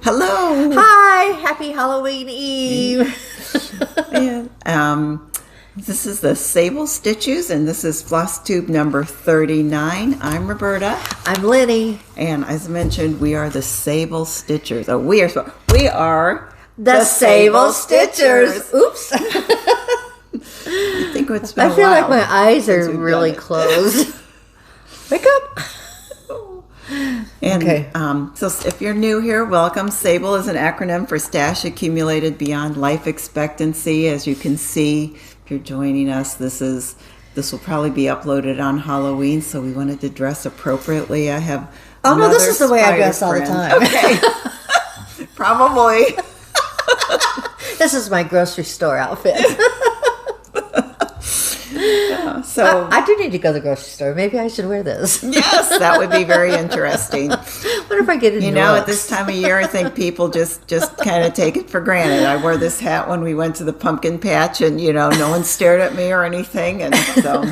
Hello. Hi, happy Halloween Eve. And this is the Sable Stitches, and this is Flosstube number 39. I'm Roberta. I'm Lenny. And as mentioned, we are the Sable Stitchers. Oh, we are the Sable Stitchers. Oops. I think it's been I feel like my eyes are really closed. Wake up. And, okay. So if you're new here, welcome. SABLE is an acronym for Stash Accumulated Beyond Life Expectancy. As you can see, if you're joining us, this will probably be uploaded on Halloween, so we wanted to dress appropriately. I have this is the way I dress all the time. Okay. Probably. This is my grocery store outfit. So I do need to go to the grocery store. Maybe I should wear this. Yes, that would be very interesting. What if I get it? At this time of year, I think people just kind of take it for granted. I wore this hat when we went to the pumpkin patch, and no one stared at me or anything, and so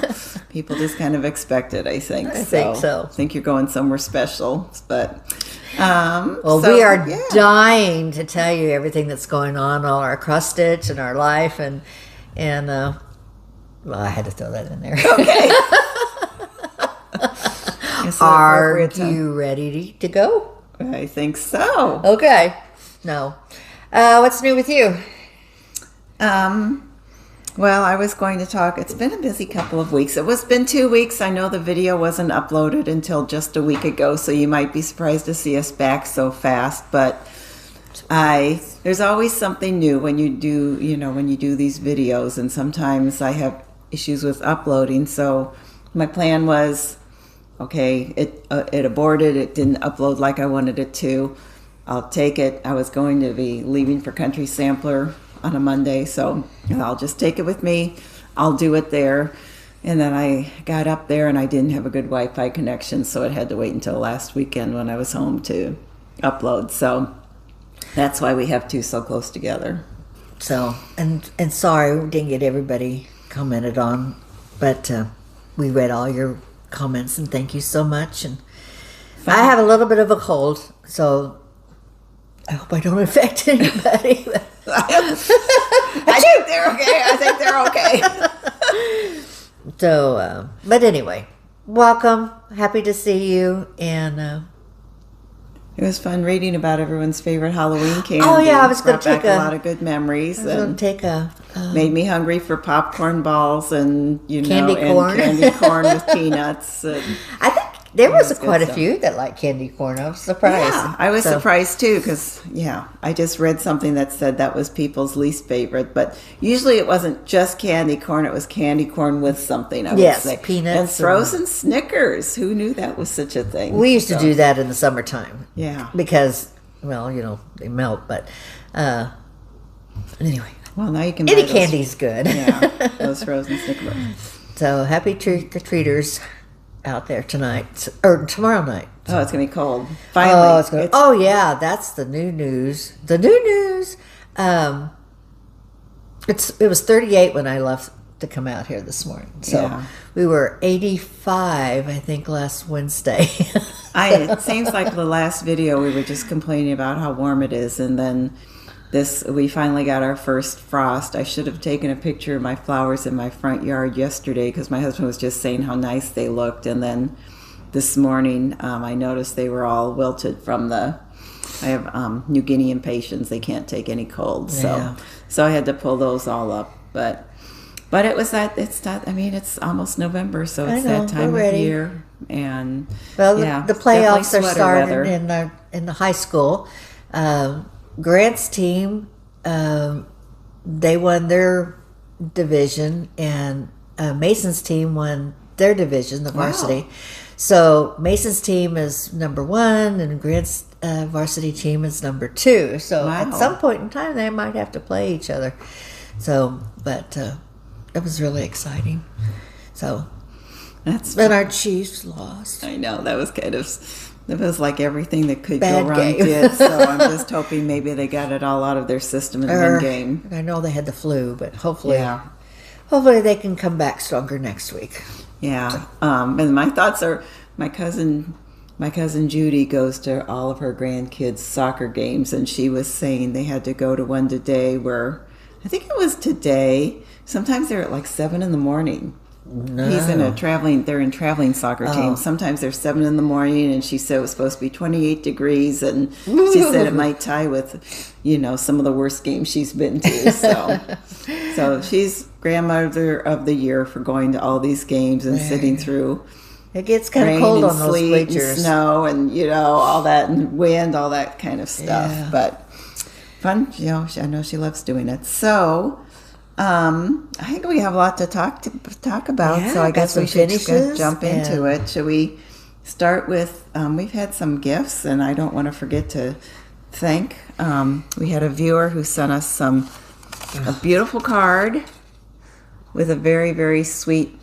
people just kind of expect it. I think. I think so. I think you're going somewhere special, but. We are dying to tell you everything that's going on, all our cross stitch and our life, and well, I had to throw that in there. Okay. Are you ready to go? I think so. Okay. No. What's new with you? Well, I was going to talk. It's been a busy couple of weeks. It's been 2 weeks. I know the video wasn't uploaded until just a week ago, so you might be surprised to see us back so fast. But there's always something new when you do, when you do these videos, and sometimes I have issues with uploading. So my plan was, okay, it aborted. It didn't upload like I wanted it to. I'll take it. I was going to be leaving for Country Sampler on a Monday, so I'll just take it with me. I'll do it there. And then I got up there and I didn't have a good Wi-Fi connection, so it had to wait until last weekend when I was home to upload. So that's why we have two so close together. So, and sorry we didn't get everybody commented on, but we read all your comments, and thank you so much. And I have a little bit of a cold, so I hope I don't affect anybody. I think they're okay. So, but anyway, welcome. Happy to see you. And it was fun reading about everyone's favorite Halloween candy. Oh yeah, I was going to take a lot of good memories. I was going to take made me hungry for popcorn balls and candy corn, and candy corn with peanuts. And I think there was quite a few that liked candy corn. I was surprised. Yeah, I was surprised too, because I just read something that said that was people's least favorite. But usually it wasn't just candy corn; it was candy corn with something. I would say peanuts and frozen Snickers. Who knew that was such a thing? We used to do that in the summertime. Yeah, because they melt. But anyway, well now you can any candy's good. Yeah, those frozen Snickers. So happy trick-or-treaters out there tonight or tomorrow night. Oh, it's gonna be cold. Finally. Oh yeah, that's the new news. The new news. It was 38 when I left to come out here this morning. So we were 85, I think, last Wednesday. It seems like the last video we were just complaining about how warm it is, and then we finally got our first frost. I should have taken a picture of my flowers in my front yard yesterday because my husband was just saying how nice they looked. And then this morning I noticed they were all wilted from I have New Guinea impatiens. They can't take any cold. So I had to pull those all up. But it's almost November, so it's that time of year. And the playoffs are starting in the high school. Grant's team, they won their division, and Mason's team won their division, the varsity. Wow. So Mason's team is number 1, and Grant's varsity team is number 2. So at some point in time, they might have to play each other. So, but it was really exciting. So, then our Chiefs lost. I know, that was kind of... It was like everything that could Bad go wrong game. did, so I'm just hoping maybe they got it all out of their system in one game. I know they had the flu, but hopefully they can come back stronger next week. Yeah, and my thoughts are, my cousin my cousin Judy goes to all of her grandkids' soccer games, and she was saying they had to go to one today where, I think it was today, sometimes they're at like 7 in the morning. No. They're in traveling soccer teams. Sometimes they're 7 in the morning, and she said it was supposed to be 28 degrees, and she said it might tie with, some of the worst games she's been to. So she's grandmother of the year for going to all these games and sitting through. It gets kind of cold on those bleachers. And snow and, all that, and wind, all that kind of stuff. Yeah. But fun, I know she loves doing it. So, I think we have a lot to talk about, yeah, so I guess we should finishes jump into it. Should we start with, we've had some gifts, and I don't want to forget to thank, we had a viewer who sent us a beautiful card with a very, very sweet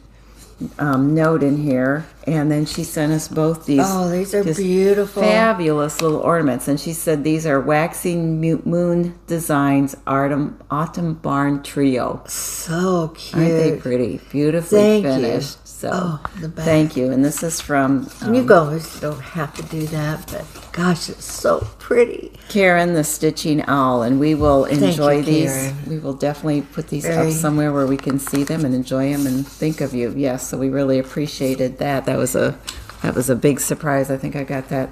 note in here, and then she sent us both these. Oh, these are beautiful, fabulous little ornaments. And she said these are Waxing Moon Designs Autumn Barn Trio. So cute, aren't they pretty? Beautifully finished. You. So thank you. And this is from you guys don't have to do that, but gosh, it's so pretty. Karen, the Stitching Owl, and we will enjoy these. Karen. We will definitely put these up somewhere where we can see them and enjoy them and think of you. Yes, so we really appreciated that. That was a big surprise. I think I got that.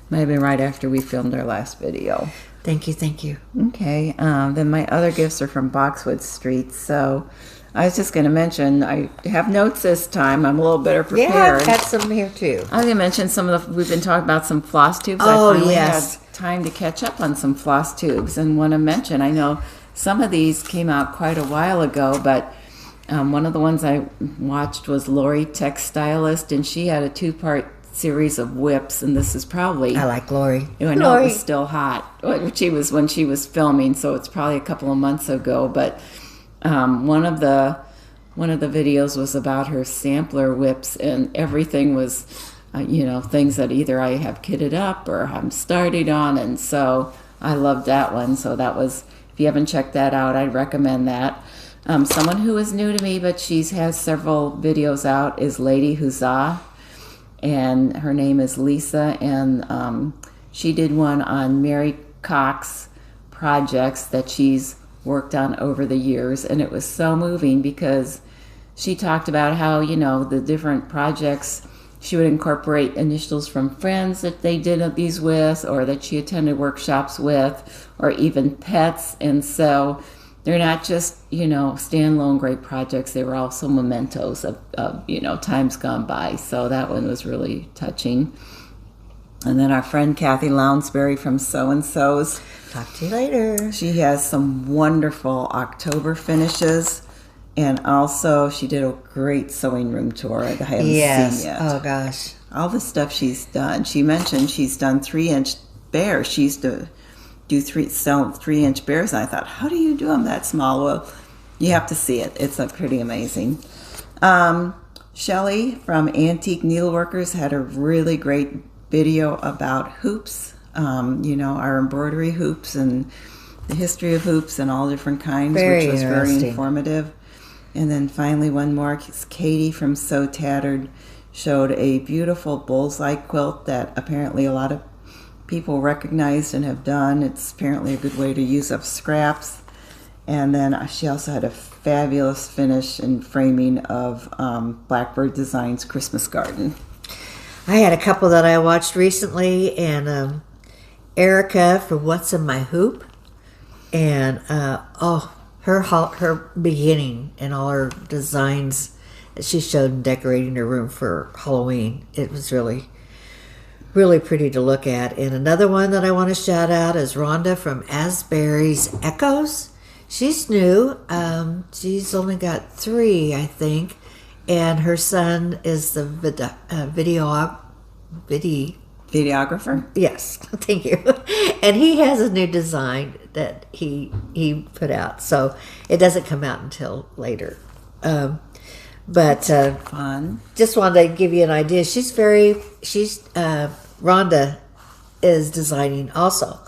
Might have been right after we filmed our last video. Thank you. Okay. Then my other gifts are from Boxwood Street. So I was just going to mention, I have notes this time. I'm a little better prepared. Yeah, I've got some here too. I was going to mention we've been talking about some Flosstubes. Oh, I finally yes. had time to catch up on some Flosstubes, and want to mention, I know some of these came out quite a while ago, but one of the ones I watched was Lori Texstylust, and she had a 2-part series of whips, and this is probably... I like Lori. I know it was still hot when she was filming, so it's probably a couple of months ago, but one of the videos was about her sampler whips, and everything was things that either I have kitted up or I'm starting on, and so I loved that one. So that was, if you haven't checked that out, I'd recommend that. Someone who is new to me, but she has several videos out, is Lady Huzzah, and her name is Lisa, and she did one on Mary Cox projects that she's worked on over the years, and it was so moving because she talked about how, the different projects, she would incorporate initials from friends that they did these with, or that she attended workshops with, or even pets. And so they're not just, standalone great projects. They were also mementos of times gone by. So that one was really touching. And then our friend Cathy Lounsbury from So-and-So's. Talk to you later. She has some wonderful October finishes. And also, she did a great sewing room tour that I haven't seen yet. Oh, gosh. All the stuff she's done. She mentioned she's done 3-inch bears. She used to sell 3-inch bears. And I thought, how do you do them that small? Well, you have to see it. It's pretty amazing. Shelly from Antique Needleworkers had a really great video about hoops. Our embroidery hoops and the history of hoops and all different kinds, which was very informative. And then finally one more, Katie from So Tattered showed a beautiful bullseye quilt that apparently a lot of people recognized and have done. It's apparently a good way to use up scraps. And then she also had a fabulous finish and framing of Blackbird Designs Christmas Garden. I had a couple that I watched recently, and Erica for What's in My Hoop, and her beginning and all her designs that she showed in decorating her room for Halloween. It was really, really pretty to look at. And another one that I want to shout out is Rhonda from Asbury's Echoes. She's new. She's only got 3, I think. And her son is the videographer? Yes, thank you. And he has a new design that he put out. So it doesn't come out until later. But fun. Just wanted to give you an idea. Rhonda is designing also.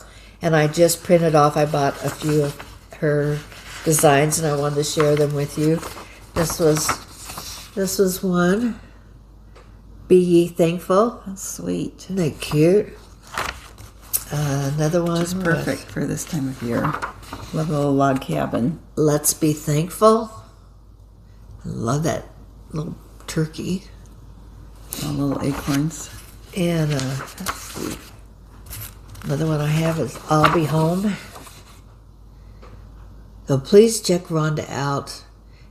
And I just printed off, I bought a few of her designs and I wanted to share them with you. This was one. Be Ye Thankful. How sweet. Isn't that cute? Another one. Just perfect for this time of year. Love a little log cabin. Let's Be Thankful. I love that little turkey. All little acorns. And let's see. Another one I have is I'll Be Home. So please check Rhonda out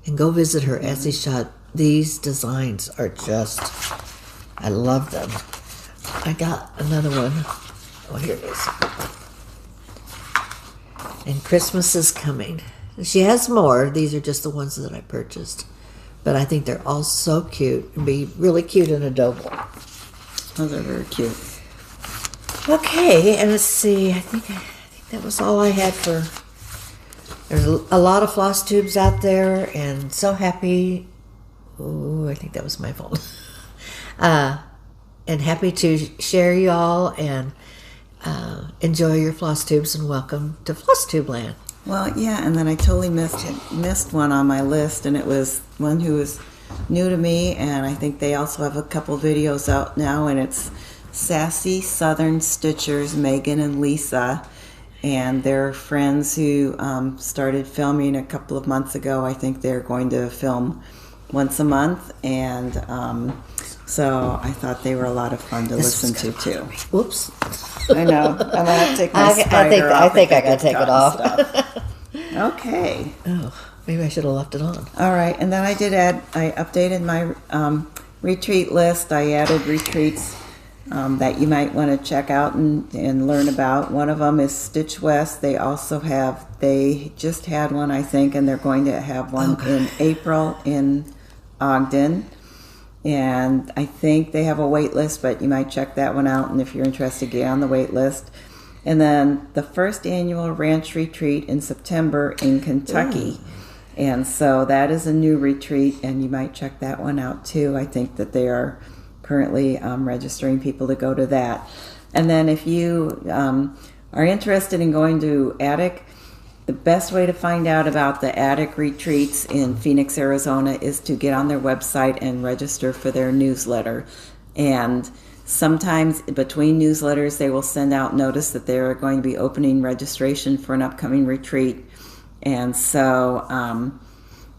and go visit her Etsy shop. These designs are just, I love them. I got another one. Oh, here it is. And Christmas is coming. She has more. These are just the ones that I purchased. But I think they're all so cute. And be really cute and adorable. Those are very cute. Okay, and let's see. I think that was all I had for... There's a lot of floss tubes out there, and so happy. Oh, I think that was my phone. And happy to share y'all and enjoy your floss tubes, and welcome to Flosstube Land. Well, yeah, and then I totally missed one on my list, and it was one who was new to me, and I think they also have a couple videos out now, and it's Sassy Southern Stitchers, Megan and Lisa. And they're friends who started filming a couple of months ago. I think they're going to film once a month, and so I thought they were a lot of fun to listen to too. Whoops! I know. I'm gonna have to take my spider off. I think I gotta take it off. Okay. Oh, maybe I should have left it on. All right, and then I updated my retreat list. I added retreats that you might want to check out and learn about. One of them is Stitch West. They just had one, I think, and they're going to have one in April in Ogden. And I think they have a wait list, but you might check that one out, and if you're interested, get on the wait list. And then the first annual ranch retreat in September in Kentucky. And so that is a new retreat, and you might check that one out too. I think that they are currently registering people to go to that. And then if you are interested in going to Attic, the best way to find out about the Attic retreats in Phoenix, Arizona is to get on their website and register for their newsletter. And sometimes between newsletters they will send out notice that they're going to be opening registration for an upcoming retreat. And so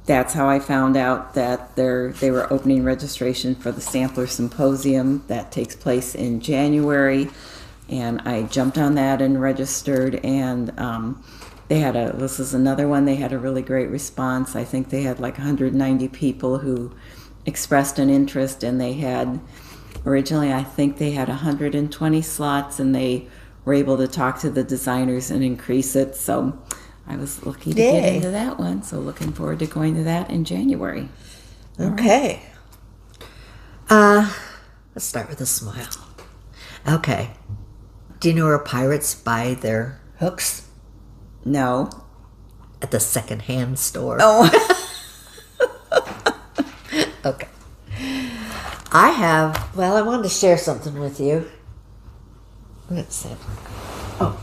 that's how I found out that they were opening registration for the Sampler Symposium that takes place in January, and I jumped on that and registered. And this is another one. They had a really great response. I think they had like 190 people who expressed an interest, and they had originally, I think they had 120 slots, and they were able to talk to the designers and increase it. So I was lucky to get into that one, so looking forward to going to that in January. Okay. Let's start with a smile. Okay. Do you know where pirates buy their hooks? No. At the secondhand store. Oh. Okay. I wanted to share something with you. Let's see. Oh.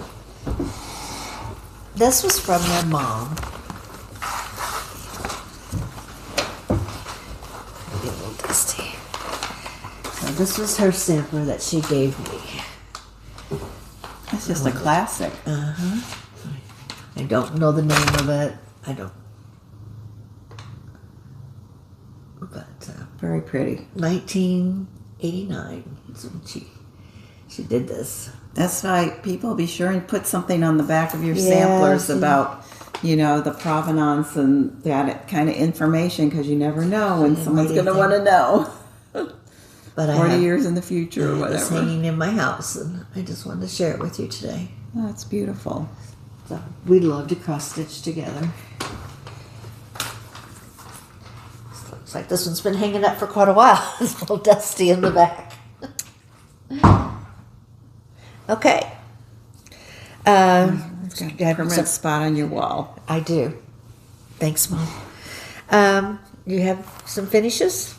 This was from my mom. Maybe a little dusty. So this was her sampler that she gave me. That's just a classic. Uh-huh. I don't know the name of it. I don't. But very pretty. 1989 is when she did this. That's why people be sure and put something on the back of your samplers about, the provenance and that kind of information, because you never know when someone's going to want to know. But 40 years in the future or whatever. It's hanging in my house, and I just wanted to share it with you today. Oh, it's beautiful. So we love to cross stitch together. Looks like this one's been hanging up for quite a while. It's a little dusty in the back. Okay. It's got a permanent spot on your wall. I do. Thanks, Mom. You have some finishes?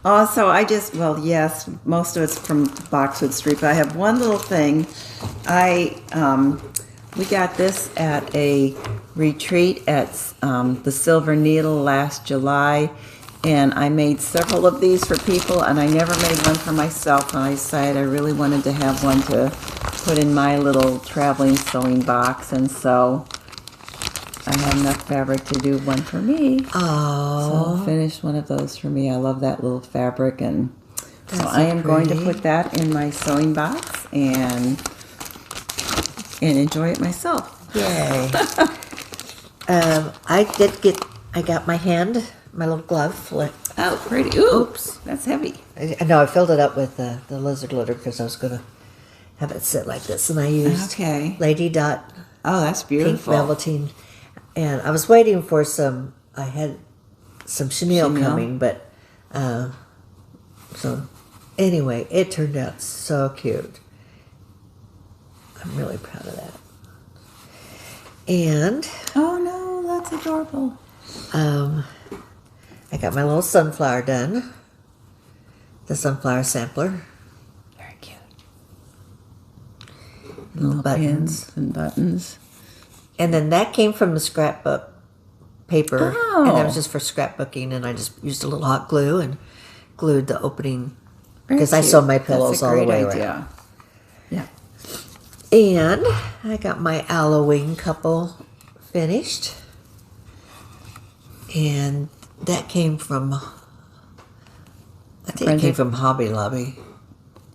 Also, yes, most of it's from Boxwood Street, but I have one little thing. We got this at a retreat at the Silver Needle last July, And I made several of these for people, and I never made one for myself. And I decided I really wanted to have one to put in my little traveling sewing box. And so I had enough fabric to do one for me. Oh. So I'll finish one of those for me. I love that little fabric. And so I am going to put that in my sewing box and enjoy it myself. Yay. I got my little glove. Oh, pretty. Ooh, oops, that's heavy. No, I filled it up with the lizard glitter because I was going to have it sit like this. And I used Lady Dot. Oh, that's beautiful. Pink velveteen. And I was waiting for I had some chenille coming, but, so anyway, it turned out so cute. I'm really proud of that. And oh no, that's adorable. I got my little sunflower done. The sunflower sampler. Very cute. Little buttons. Pins and buttons. And then that came from the scrapbook paper. Oh. And that was just for scrapbooking. And I just used a little hot glue and glued the opening. Because I sew my pillows all the way around. Yeah. And I got my Halloween couple finished. And that came from, I think it came from Hobby Lobby.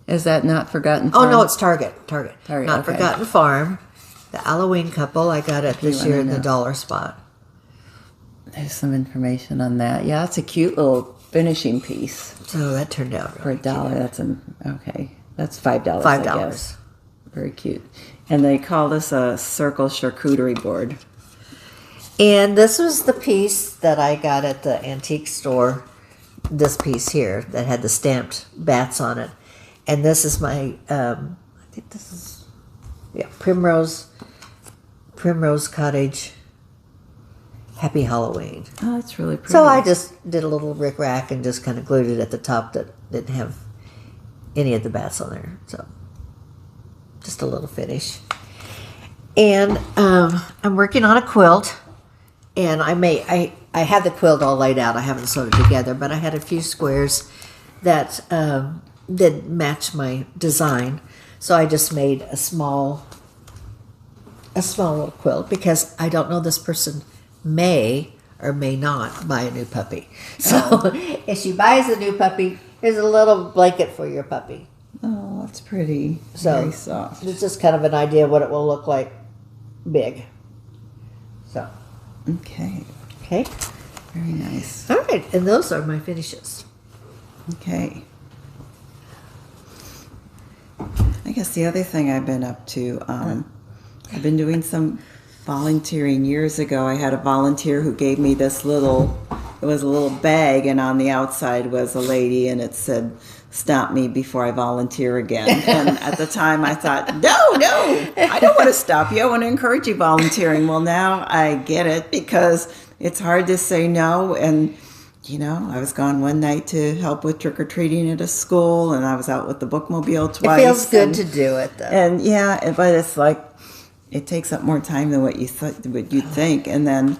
Is that Not Forgotten Farm? Oh, no, it's Target. Not okay. Forgotten Farm. The Halloween couple, I got it this year in the dollar spot. There's some information on that. Yeah, it's a cute little finishing piece. So that turned out really for $1. Cute. That's $5. $5. I guess. Very cute. And they call this a circle charcuterie board. And this was the piece that I got at the antique store. This piece here that had the stamped bats on it. And this is my, I think this is, Primrose Cottage Happy Halloween. Oh, that's really pretty. So I just did a little rickrack and just kind of glued it at the top that didn't have any of the bats on there. So just a little finish. And I'm working on a quilt. And I had the quilt all laid out. I haven't sewed it together, but I had a few squares that didn't match my design. So I just made a small little quilt because I don't know, this person may or may not buy a new puppy. So if she buys a new puppy, here's a little blanket for your puppy. Oh, that's pretty. So very soft. It's just kind of an idea of what it will look like big. So. Okay. Very nice. All right, and those are my finishes. Okay. I guess the other thing I've been up to, I've been doing some volunteering. Years ago, I had a volunteer who gave me this it was a little bag, and on the outside was a lady, and it said, "Stop me before I volunteer again." And at the time I thought, no, I don't want to stop you. I want to encourage you volunteering. Well, now I get it because it's hard to say no. And, I was gone one night to help with trick-or-treating at a school, and I was out with the bookmobile twice. It feels good to do it, though. And, but it's like, it takes up more time than what you'd think. And then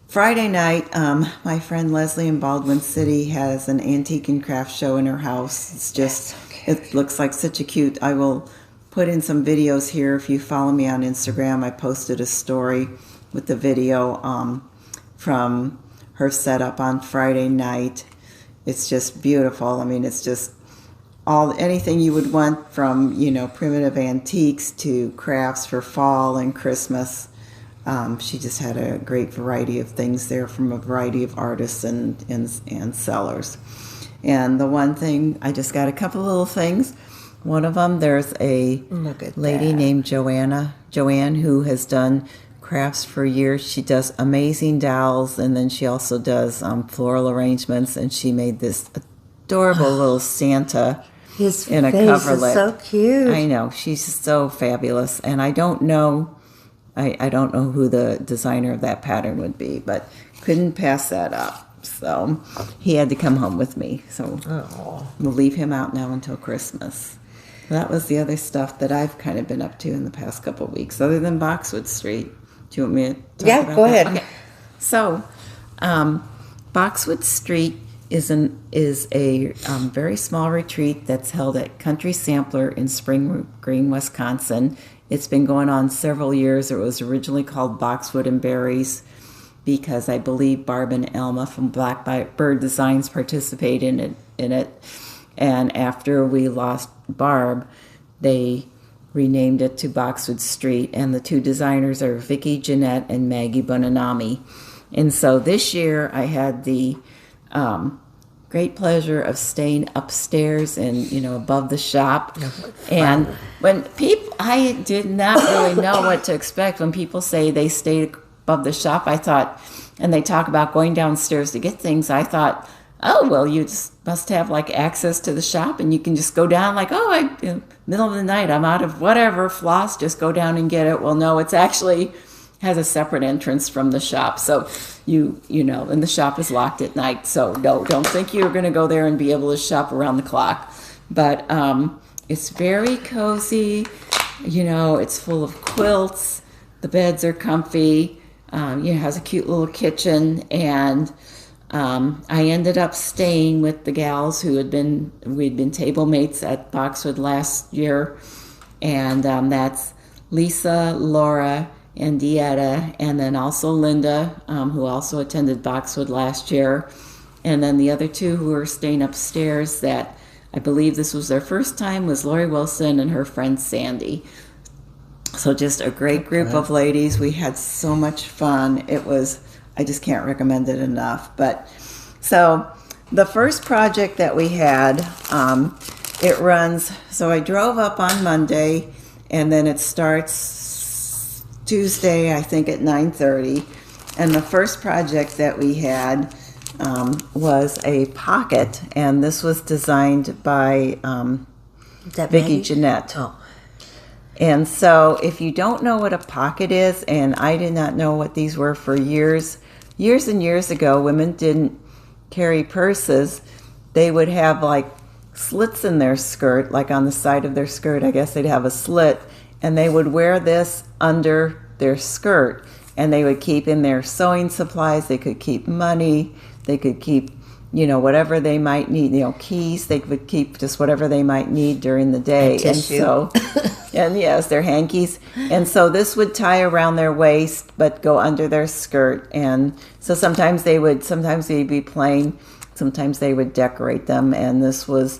Friday night, my friend Leslie in Baldwin City has an antique and craft show in her house. It's just, it looks like such a cute. I will put in some videos here. If you follow me on Instagram, I posted a story with the video from her setup on Friday night. It's just beautiful. I mean, it's just anything you would want from, primitive antiques to crafts for fall and Christmas. She just had a great variety of things there from a variety of artists and sellers. And the one thing, I just got a couple little things. One of them, there's a lady named Joanne, who has done crafts for years. She does amazing dolls, and then she also does floral arrangements, and she made this adorable little Santa in a coverlet. Is so cute. I know, she's so fabulous, and I don't know who the designer of that pattern would be, but couldn't pass that up. So he had to come home with me. So we'll leave him out now until Christmas. That was the other stuff that I've kind of been up to in the past couple of weeks, other than Boxwood Street. Do you want me to talk about go that? ahead. Okay. So Boxwood Street is a very small retreat that's held at Country Sampler in Spring Green, Wisconsin. It's been going on several years. It was originally called Boxwood and Berries because I believe Barb and Elma from Blackbird Designs participate in it. And after we lost Barb, they renamed it to Boxwood Street. And the two designers are Vicki Jeanette and Maggie Bonanami. And so this year I had the great pleasure of staying upstairs and, above the shop. And when I did not really know what to expect. When people say they stayed above the shop, I thought, and they talk about going downstairs to get things, I thought, oh, well, you just must have like access to the shop and you can just go down like, middle of the night, I'm out of whatever, floss, just go down and get it. Well, no, it's actually has a separate entrance from the shop. So and the shop is locked at night. So no, don't think you're going to go there and be able to shop around the clock. But it's very cozy. It's full of quilts. The beds are comfy. It has a cute little kitchen. And I ended up staying with the gals we'd been table mates at Boxwood last year. And that's Lisa, Laura, and Dieta, and then also Linda, who also attended Boxwood last year. And then the other two who were staying upstairs that I believe this was their first time was Lori Wilson and her friend Sandy. So just a great group of ladies. We had so much fun. I just can't recommend it enough. But so the first project that we had, it runs, so I drove up on Monday and then it starts Tuesday, I think, at 9:30. And the first project that we had was a pocket, and this was designed by Vicki Jeanette. Oh. And so if you don't know what a pocket is, and I did not know what these were for years and years ago, women didn't carry purses. They would have like slits in their skirt, like on the side of their skirt, I guess they'd have a slit, and they would wear this under their skirt, and they would keep in their sewing supplies. They could keep money. They could keep, whatever they might need, keys. They would keep just whatever they might need during the day. And tissue. And yes, their hankies. And so this would tie around their waist, but go under their skirt. And so sometimes they'd be plain. Sometimes they would decorate them. And this was,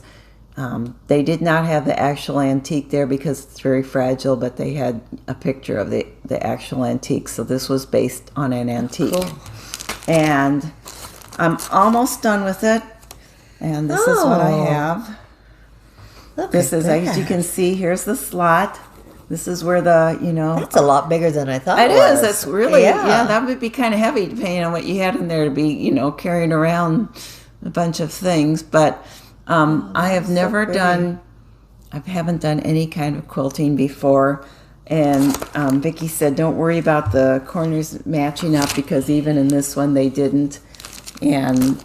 they did not have the actual antique there because it's very fragile, but they had a picture of the actual antique. So this was based on an antique. Cool. And I'm almost done with it. And this is what I have. This is, as you can see, here's the slot. This is where That's a lot bigger than I thought it was. It is. It's really, that would be kind of heavy depending on what you had in there to be, carrying around a bunch of things. But I have never I haven't done any kind of quilting before. And Vicki said, don't worry about the corners matching up because even in this one they didn't. And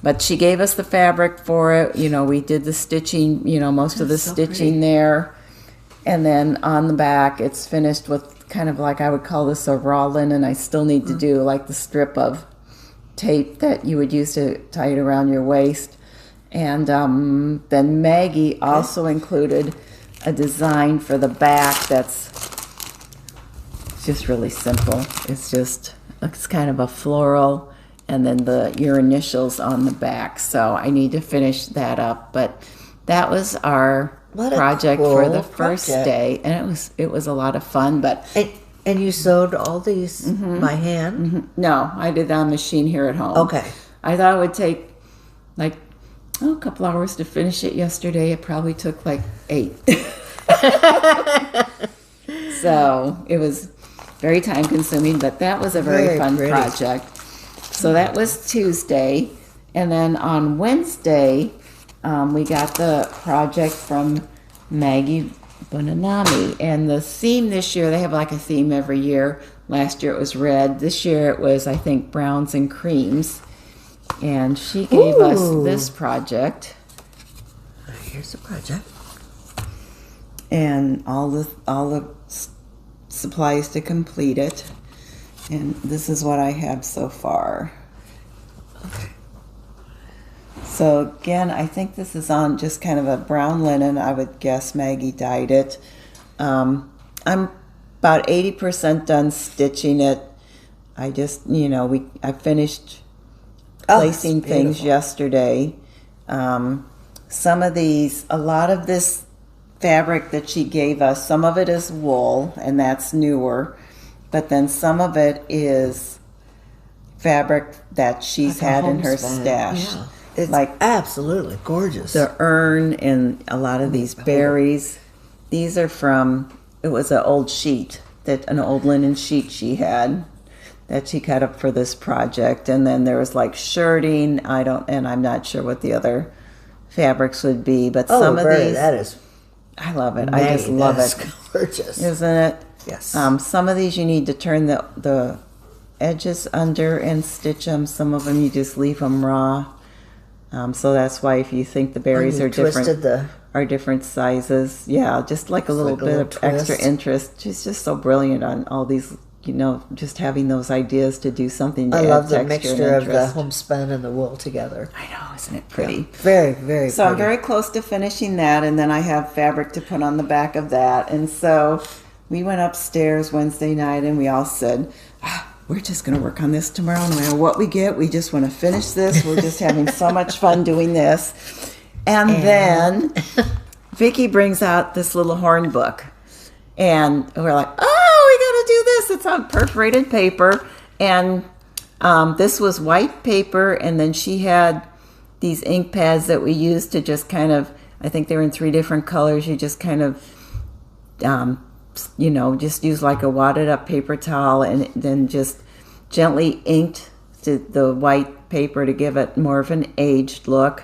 but she gave us the fabric for it. We did the stitching, most of the stitching there. And then on the back, it's finished with kind of like, I would call this a raw linen. I still need to do like the strip of tape that you would use to tie it around your waist. And then Maggie also included a design for the back that's just really simple. It's kind of a floral, and then your initials on the back. So I need to finish that up. But that was our project for the first day, and it was a lot of fun. But and you sewed all these by hand? Mm-hmm. No, I did that on machine here at home. Okay. I thought it would take like a couple hours to finish it yesterday. It probably took like 8. So it was very time consuming, but that was a very fun project. So that was Tuesday. And then on Wednesday, we got the project from Maggie Bonanami. And the theme this year, they have like a theme every year. Last year it was red. This year it was, I think, browns and creams. And she gave us this project. Here's the project. And all the supplies to complete it. And this is what I have so far. So again, I think this is on just kind of a brown linen. I would guess Maggie dyed it. I'm about 80% done stitching it. I just, I finished placing things yesterday. Some of these, a lot of this fabric that she gave us, some of it is wool, and that's newer, but then some of it is fabric that she's had in her stash. Yeah. It's like absolutely gorgeous. The urn and a lot of these berries. These are from, it was an old sheet, an old linen sheet she had that she cut up for this project. And then there was like shirting. And I'm not sure what the other fabrics would be, but some of these, that is, I love it. I just love it. Gorgeous, isn't it? Yes. Some of these you need to turn the edges under and stitch them. Some of them you just leave them raw. So that's why if you think the berries are different sizes, yeah, just like a little bit of extra interest. She's just so brilliant on all these, just having those ideas to do something. I love the mixture of the homespun and the wool together. I know, isn't it pretty? Yeah, very, very so pretty. I'm very close to finishing that, and then I have fabric to put on the back of that. And so we went upstairs Wednesday night, and we all said, we're just going to work on this tomorrow. No matter what we get, we just want to finish this. We're just having so much fun doing this. And then Vicki brings out this little horn book. And we're like, oh, we got to do this. It's on perforated paper. And this was white paper. And then she had these ink pads that we used to just kind of, I think they were in 3 different colors. You just kind of just use like a wadded up paper towel and then just gently inked the white paper to give it more of an aged look.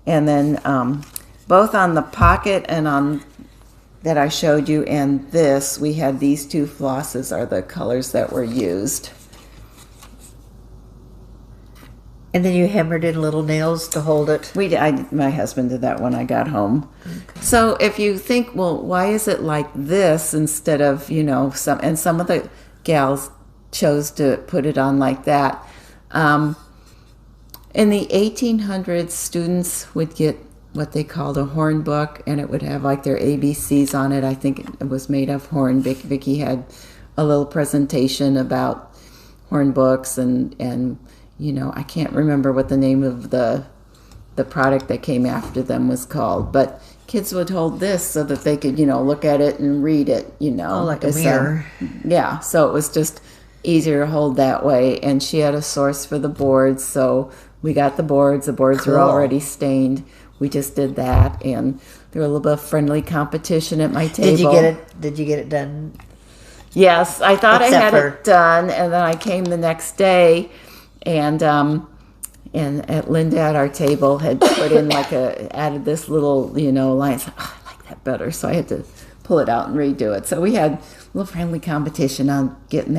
And then both on the pocket and on that I showed you and this, we had these 2 flosses are the colors that were used. And then you hammered in little nails to hold it? My husband did that when I got home. Okay. So if you think, well, why is it like this instead of, some of the gals chose to put it on like that. In the 1800s, students would get what they called a horn book, and it would have like their ABCs on it. I think it was made of horn. Vicki had a little presentation about horn books and I can't remember what the name of the product that came after them was called, but kids would hold this so that they could, look at it and read it, Oh, like a mirror. Yeah, so it was just easier to hold that way. And she had a source for the boards, so we got the boards. The boards were already stained. We just did that, and there was a little bit of friendly competition at my table. Did you get it done? Yes, I thought I had it done, and then I came the next day. And at Linda at our table had put in added this little, line. So, I like that better. So I had to pull it out and redo it. So we had a little friendly competition on getting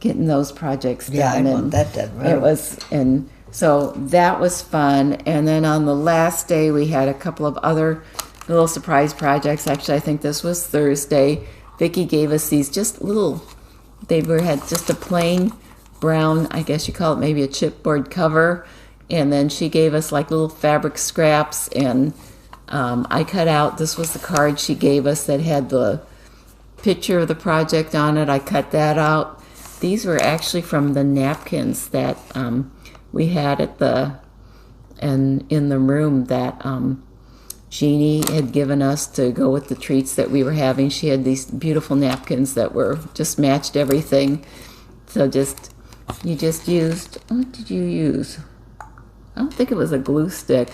those projects done. Yeah, I want that done. Right. So that was fun. And then on the last day, we had a couple of other little surprise projects. Actually, I think this was Thursday. Vicki gave us these just had just a plain brown, I guess you call it maybe a chipboard cover, and then she gave us like little fabric scraps, and I cut out, this was the card she gave us that had the picture of the project on it. I cut that out. These were actually from the napkins that we had in the room that Jeannie had given us to go with the treats that we were having. She had these beautiful napkins that were just matched everything. So you just used, what did you use? I don't think it was a glue stick,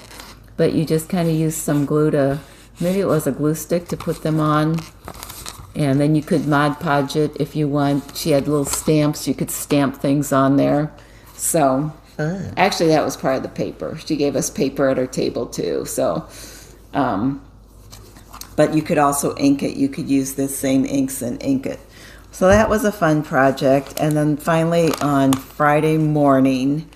but you just kind of used some glue maybe it was a glue stick to put them on. And then you could Mod Podge it if you want. She had little stamps. You could stamp things on there. So actually that was part of the paper. She gave us paper at her table too. So, but you could also ink it. You could use the same inks and ink it. So that was a fun project. And then finally on Friday morning,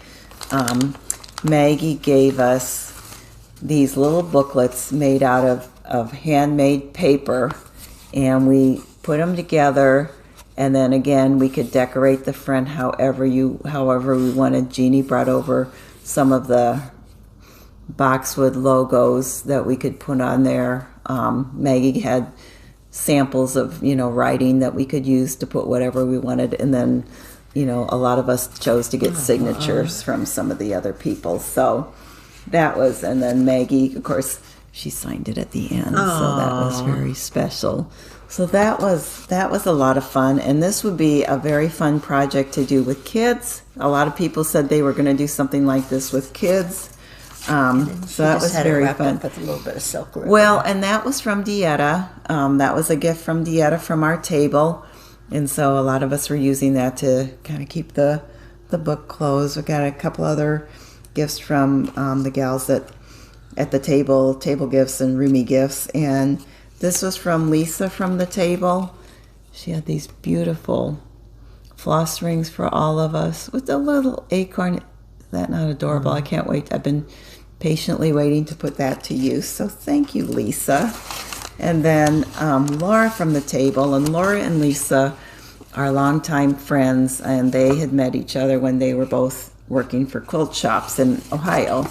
Maggie gave us these little booklets made out of handmade paper, and we put them together, and then again we could decorate the front however we wanted. Jeannie brought over some of the Boxwood logos that we could put on there. Maggie had samples of, writing that we could use to put whatever we wanted. And then, a lot of us chose to get signatures from some of the other people. So that was, and then Maggie, of course, she signed it at the end. So that was very special. So that was a lot of fun. And this would be a very fun project to do with kids. A lot of people said they were going to do something like this with kids. So that was very fun. With a little bit of silk ribbon. Well, and that was from Dieta. That was a gift from Dieta from our table. And so a lot of us were using that to kind of keep the book closed. We got a couple other gifts from the gals at the table gifts and Rumi gifts. And this was from Lisa from the table. She had these beautiful floss rings for all of us with a little acorn. Is that not adorable? I can't wait. I've been patiently waiting to put that to use. So thank you, Lisa. And then Laura from the table. And Laura and Lisa are longtime friends, and they had met each other when they were both working for quilt shops in Ohio.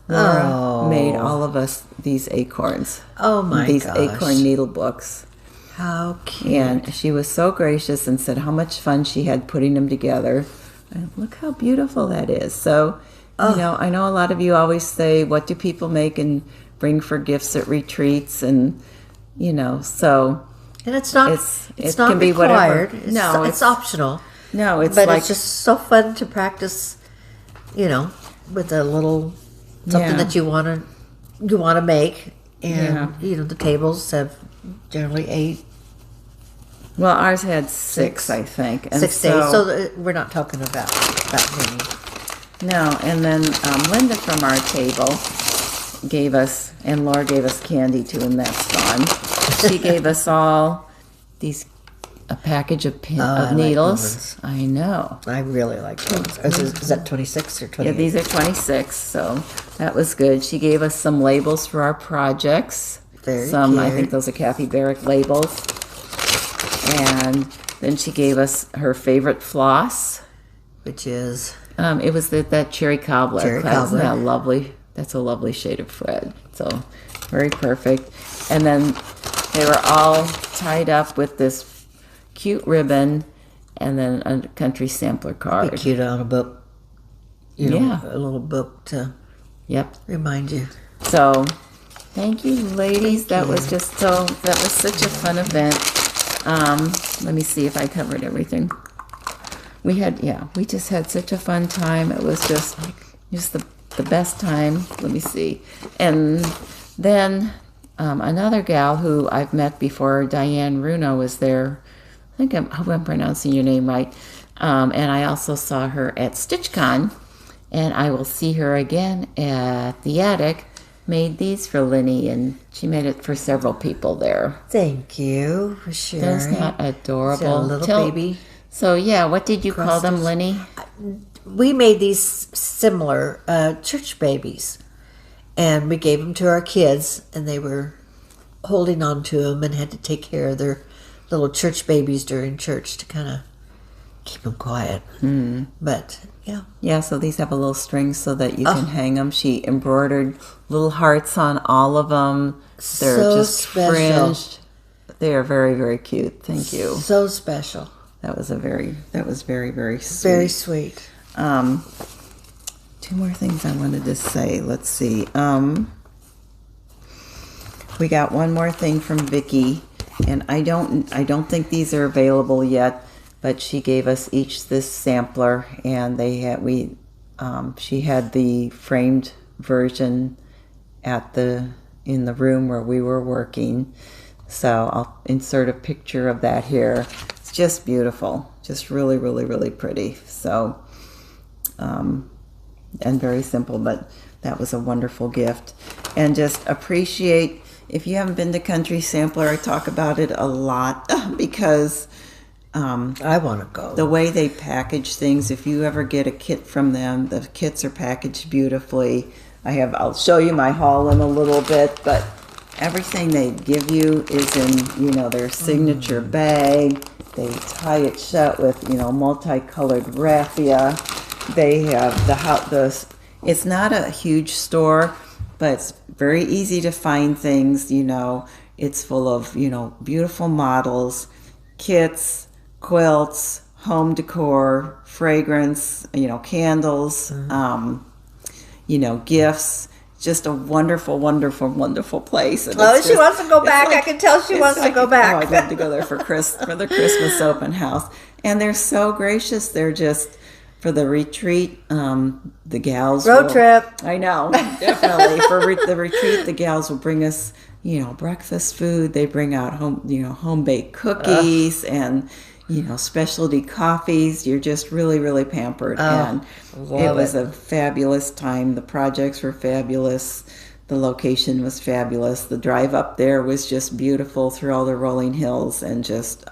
Laura made all of us these acorns. Oh my gosh. These acorn needle books. How cute. And she was so gracious and said how much fun she had putting them together. And look how beautiful that is. So, I know a lot of you always say, what do people make and bring for gifts at retreats? And, so. And it's not can be required. Whatever. It's optional. No, it's but like. It's just so fun to practice, with a little something that you want to make. And, the tables have generally 8. Well, ours had 6, I think. And 6 days, so we're not talking about that many. No, and then Linda from our table gave us, and Laura gave us candy too, and that's gone. She gave us all a package of needles. Like I know. I really like those. Is that 26 or 28? Yeah, these are 26, so that was good. She gave us some labels for our projects. Very cute. I think those are Kathy Barrick labels. And then she gave us her favorite floss. Which is? It was that cherry cobbler. Cherry cobbler. Isn't that lovely? That's a lovely shade of thread. So, very perfect. And then they were all tied up with this cute ribbon and then a country sampler card. Be cute on a book. A little book to remind you. So, thank you, ladies. That was such a fun event. Let me see if I covered everything. We just had such a fun time. It was just the best time. Let me see. And then another gal who I've met before, Diane Runo, was there. I hope I'm pronouncing your name right. And I also saw her at StitchCon, and I will see her again at the attic. Made these for Linny, and she made it for several people there. Thank you for sharing. That's not adorable. A little baby. So what did you call them, Linny? We made these similar church babies, and we gave them to our kids, and they were holding on to them and had to take care of their little church babies during church to kind of keep them quiet. But so these have a little string so that you can hang them. She embroidered little hearts on all of them. They're so just special. fringed. They are very, very cute. Thank you. So special. That was very, very sweet. Very sweet. 2 more things I wanted to say. Let's see. We got one more thing from Vicki, and I don't think these are available yet, but she gave us each this sampler, and she had the framed version in the room where we were working. So I'll insert a picture of that here. It's just beautiful, just really, really, really pretty. So, and very simple, but that was a wonderful gift. And just appreciate, if you haven't been to Country Sampler, I talk about it a lot because I want to go. The way they package things, if you ever get a kit from them, the kits are packaged beautifully. I'll show you my haul in a little bit, but everything they give you is in, their signature bag. They tie it shut with, multicolored raffia. They have It's not a huge store, but it's very easy to find things, you know. It's full of, you know, beautiful models, kits, quilts, home decor, fragrance, you know, candles, you know, gifts. Just a wonderful, wonderful, wonderful place. And oh, she wants to go back. Like, I can tell she wants to go back. Oh, I'd love to go there for the Christmas open house. And they're so gracious. They're just, for the retreat, the gals road trip. I know, definitely. For the retreat, the gals will bring us, you know, breakfast food. They bring out home baked cookies and, you know, specialty coffees. You're just really, really pampered. And it was a fabulous time. The projects were fabulous. The location was fabulous. The drive up there was just beautiful through all the rolling hills, and just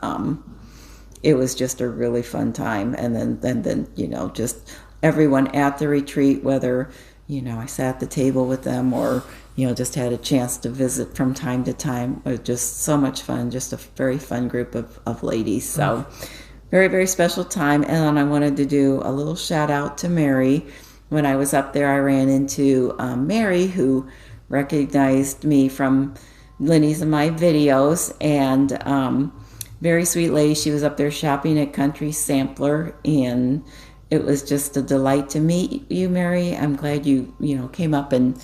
it was just a really fun time. And then you know, just everyone at the retreat, whether, you know, I sat at the table with them or, you know, just had a chance to visit from time to time. It was just so much fun, just a very fun group of ladies. So very, very special time. And then I wanted to do a little shout out to Mary. When I was up there, I ran into Mary, who recognized me from Lenny's and my videos, and very sweet lady. She was up there shopping at Country Sampler, and it was just a delight to meet you, Mary. I'm glad you came up and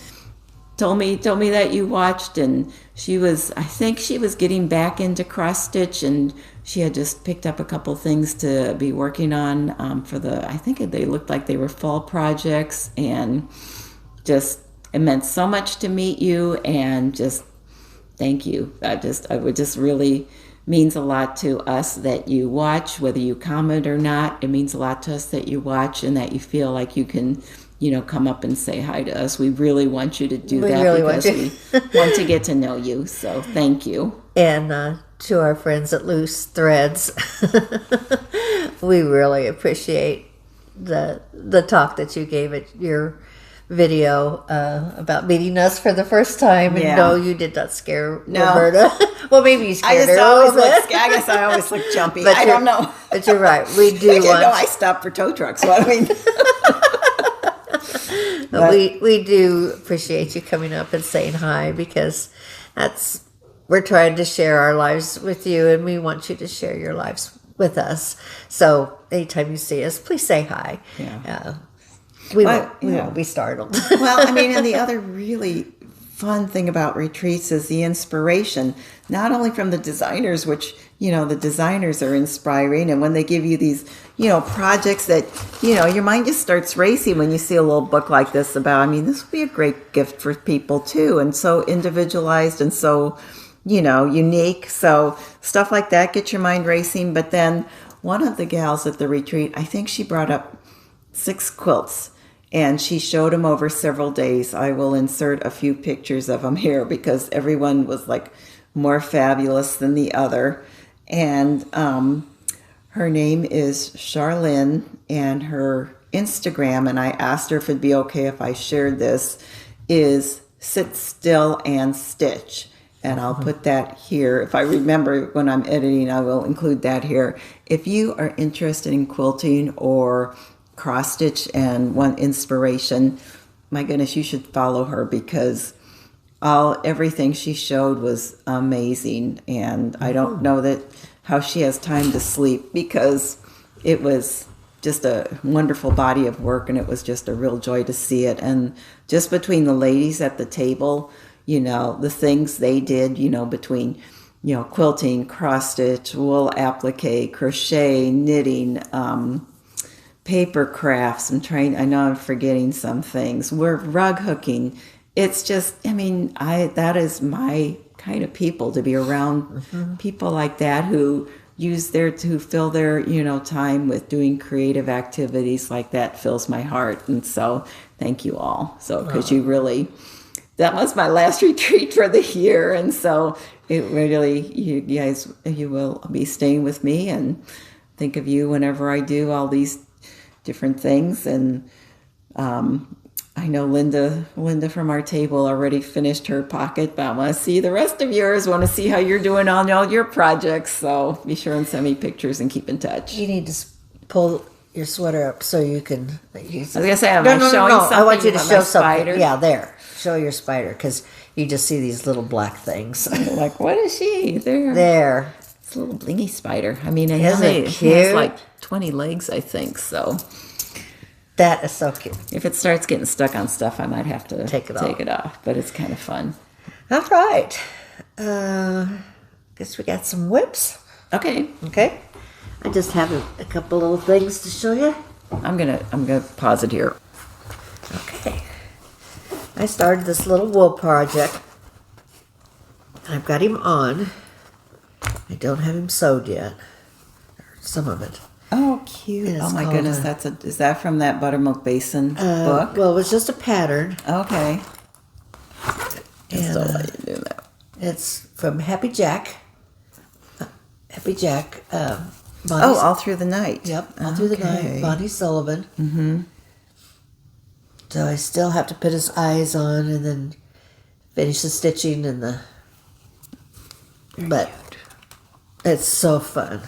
told me that you watched. And I think she was getting back into cross stitch, and she had just picked up a couple things to be working on I think they looked like they were fall projects, and just, it meant so much to meet you, and just thank you. I would just really means a lot to us that you watch, whether you comment or not. It means a lot to us that you watch and that you feel like you can, you know, come up and say hi to us. We really want you to do that really because we want to get to know you. So thank you. And to our friends at Loose Threads, we really appreciate the talk that you gave at your video about meeting us for the first time. And no, you did not scare Roberta. Well, maybe you scared her a little bit. I guess I always look jumpy. I don't know. But you're right. We do want... No, I stopped for tow trucks. So I mean... But we do appreciate you coming up and saying hi, because we're trying to share our lives with you, and we want you to share your lives with us. So anytime you see us, please say hi. Yeah. We won't be startled. Well, I mean, and the other really fun thing about retreats is the inspiration, not only from the designers, which, you know, the designers are inspiring, and when they give you these, you know, projects that, you know, your mind just starts racing when you see a little book like this about, I mean, this would be a great gift for people too, and so individualized and so, you know, unique. So stuff like that gets your mind racing. But then one of the gals at the retreat, I think she brought up 6 quilts, and she showed them over several days. I will insert a few pictures of them here because everyone was like more fabulous than the other. And her name is Charlene, and her Instagram, and I asked her if it'd be okay if I shared this, is Sit Still and Stitch. And I'll put that here. If I remember when I'm editing, I will include that here. If you are interested in quilting or cross stitch and want inspiration, my goodness, you should follow her, because everything she showed was amazing. And I don't know how she has time to sleep, because it was just a wonderful body of work, and it was just a real joy to see it. And just between the ladies at the table, you know, the things they did, you know, between, you know, quilting, cross stitch, wool applique, crochet, knitting, paper crafts. I know I'm forgetting some things. We're rug hooking. It's just, I mean, that is my kind of people, to be around people like that who fill their, you know, time with doing creative activities like that fills my heart. And so thank you all. So, because you really, that was my last retreat for the year. And so it really, you guys, you will be staying with me, and think of you whenever I do all these different things. And I know Linda from our table already finished her pocket, but I want to see the rest of yours. I want to see how you're doing on all your projects. So be sure and send me pictures and keep in touch. You need to pull your sweater up so you can. I was gonna say, am I showing something? I want you to show something. Spider? Yeah, there. Show your spider because you just see these little black things. Like, what is she? There. It's a little blingy spider. I mean, it Isn't has like 20 legs, I think. So that is so cute. If it starts getting stuck on stuff, I might have to take it off. But it's kind of fun. All right. Guess we got some whips. Okay. I just have a couple little things to show you. I'm gonna pause it here. Okay. I started this little wool project. I've got him on. I don't have him sewed yet. Some of it. Oh, cute. Oh my goodness, is that from that Buttermilk Basin book? Well, it was just a pattern. Okay. And, I'll let you do that. It's from Happy Jack. Happy Jack. All Through the Night. Yep, All Through the Night. Bonnie Sullivan. Mm-hmm. So I still have to put his eyes on and then finish the stitching and the... But it's so fun.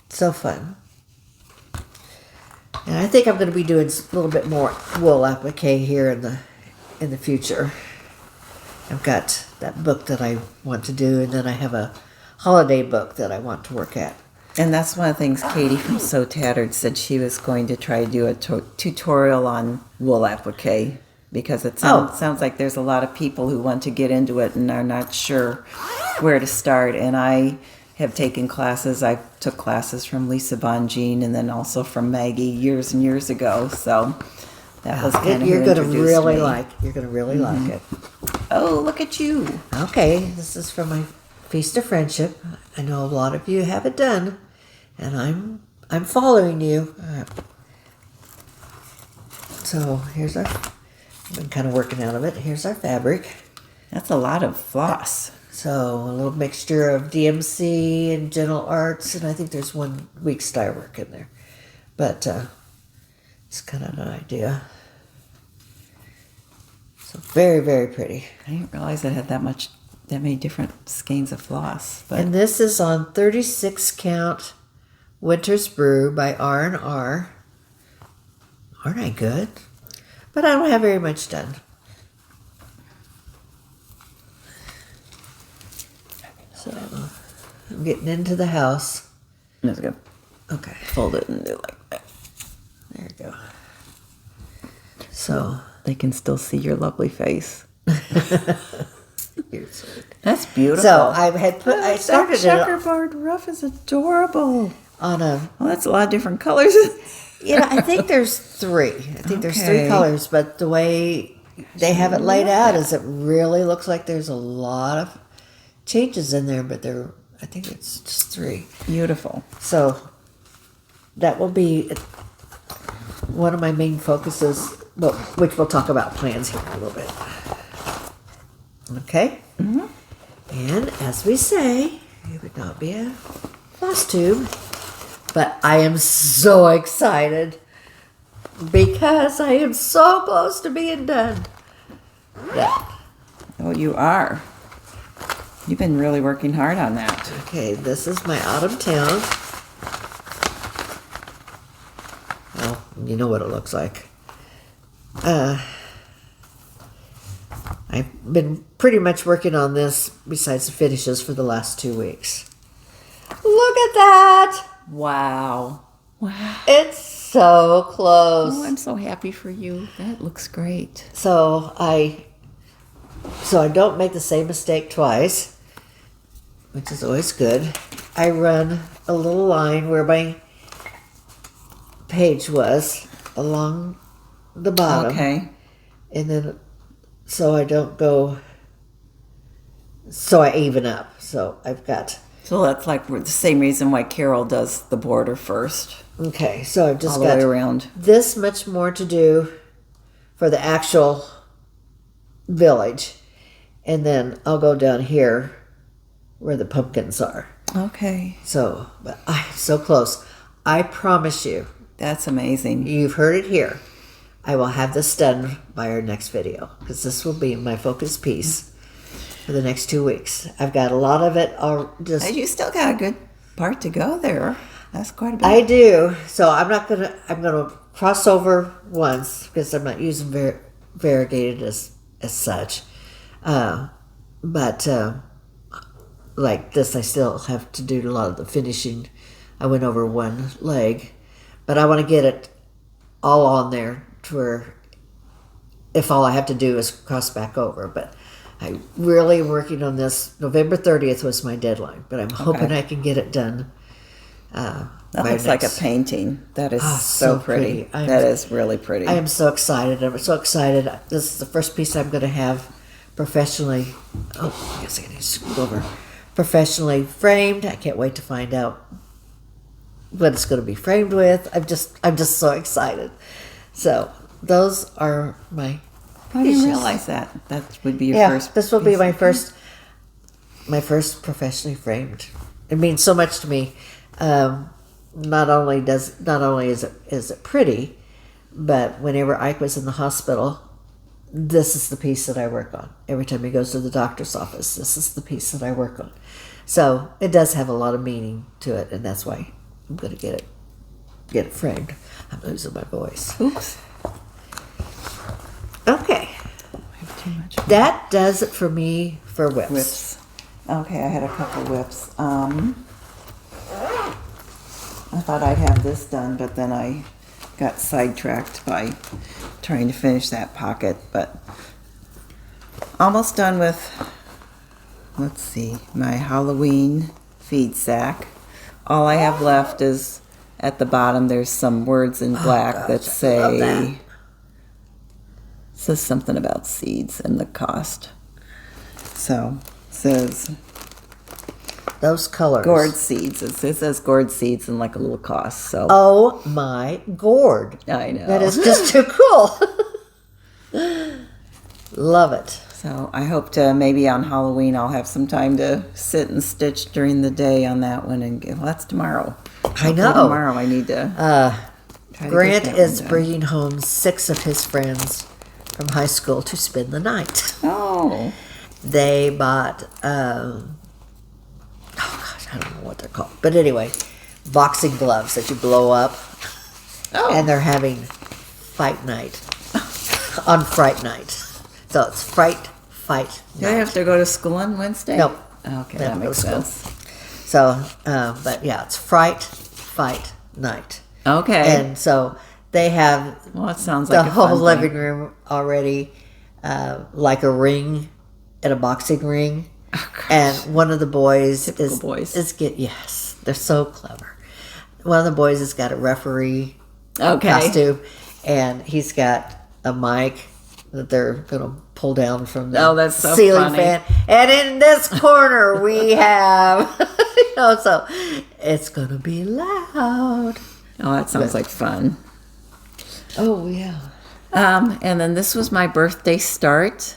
So fun. And I think I'm going to be doing a little bit more wool applique here in the future. I've got that book that I want to do, and then I have a holiday book that I want to work at. And that's one of the things Katie from So Tattered said she was going to try to do a tutorial on wool applique, because it sounds like there's a lot of people who want to get into it and are not sure where to start. And I have taken classes. I took classes from Lisa Bonjean and then also from Maggie years and years ago. So that was kind of You're going to really like it. Oh, look at you. Okay, this is from my Feast of Friendship. I know a lot of you have it done, and I'm following you. So here's I've been kind of working out of it. Here's our fabric. That's a lot of floss. So a little mixture of DMC and Gentle Arts, and I think there's 1 week's dye work in there. But it's kind of an idea. So very, very pretty. I didn't realize it had that many different skeins of floss. But. And this is on 36 count Winter's Brew by R&R. Aren't I good? But I don't have very much done. So I'm getting into the house. That's good. Okay. Fold it and do it like that. There you go. So they can still see your lovely face. You're sweet. That's beautiful. So I started that checkerboard ruff is adorable. That's a lot of different colors. I think there's 3. I think there's 3 colors, but the way they have it laid out is it really looks like there's a lot of changes in there, but I think it's just 3. Beautiful. So that will be one of my main focuses, which we'll talk about plans here in a little bit. Okay? Mm-hmm. And as we say, it would not be a floss tube, but I am so excited because I am so close to being done. Yeah. Oh, you are. You've been really working hard on that. Okay, this is my Autumn Town. Well, you know what it looks like. I've been pretty much working on this, besides the finishes, for the last 2 weeks. Look at that! Wow. It's so close. Oh, I'm so happy for you. That looks great. So I don't make the same mistake twice, which is always good. I run a little line where my page was along the bottom. Okay. And then, so I don't go, so I even up. So I've got... So that's like the same reason why Carol does the border first. Okay, so I've just all the way around. This much more to do for the actual village. And then I'll go down here where the pumpkins are. Okay. So, but I'm so close. I promise you. That's amazing. You've heard it here. I will have this done by our next video, because this will be my focus piece for the next 2 weeks. I've got a lot of it all just... You still got a good part to go there. That's quite a bit. I do. So I'm gonna cross over once because I'm not using variegated as such. But like this, I still have to do a lot of the finishing. I went over one leg, but I want to get it all on there to where if all I have to do is cross back over. But I really am working on this. November 30th was my deadline, but I'm hoping I can get it done. That looks like a painting. That is so pretty. That is really pretty. I am so excited. I'm so excited. This is the first piece I'm going to have professionally. Oh, I guess I need to scoot over. Professionally framed. I can't wait to find out what it's going to be framed with. I'm just so excited. So those are my. I didn't realize that. That would be your first. This will be my first professionally framed. It means so much to me. Not only is it pretty, but whenever Ike was in the hospital, this is the piece that I work on. Every time he goes to the doctor's office, this is the piece that I work on. So it does have a lot of meaning to it, and that's why I'm going to get it framed. I'm losing my voice. Oops. Okay. That does it for me for whips. Okay, I had a couple whips. I thought I'd have this done, but then I got sidetracked by trying to finish that pocket. But almost done with, let's see, my Halloween feed sack. All I have left is at the bottom there's some words in black that say, says something about seeds and the cost. So it says those colors. Gourd seeds. It says gourd seeds and like a little cost. So. Oh my gourd! I know. That is just too cool. Love it. So I hope to maybe on Halloween I'll have some time to sit and stitch during the day on that one. And well, that's tomorrow. I know. Tomorrow I need to. Grant is bringing home 6 of his friends from high school to spend the night. Oh. They bought. I don't know what they're called. But anyway, boxing gloves that you blow up. Oh. And they're having fight night on Fright Night. So it's fight night. Do I have to go to school on Wednesday? Nope. Okay, that makes sense. So, but yeah, it's fight night. Okay. And so they have it sounds like the whole living room already like a ring at a boxing ring. Oh, and one of the boys yes, they're so clever. One of the boys has got a referee costume, and he's got a mic that they're going to pull down from the so ceiling funny. fan. And in this corner we have, so it's going to be loud. Oh, that sounds like fun. Oh yeah. And then this was my birthday start.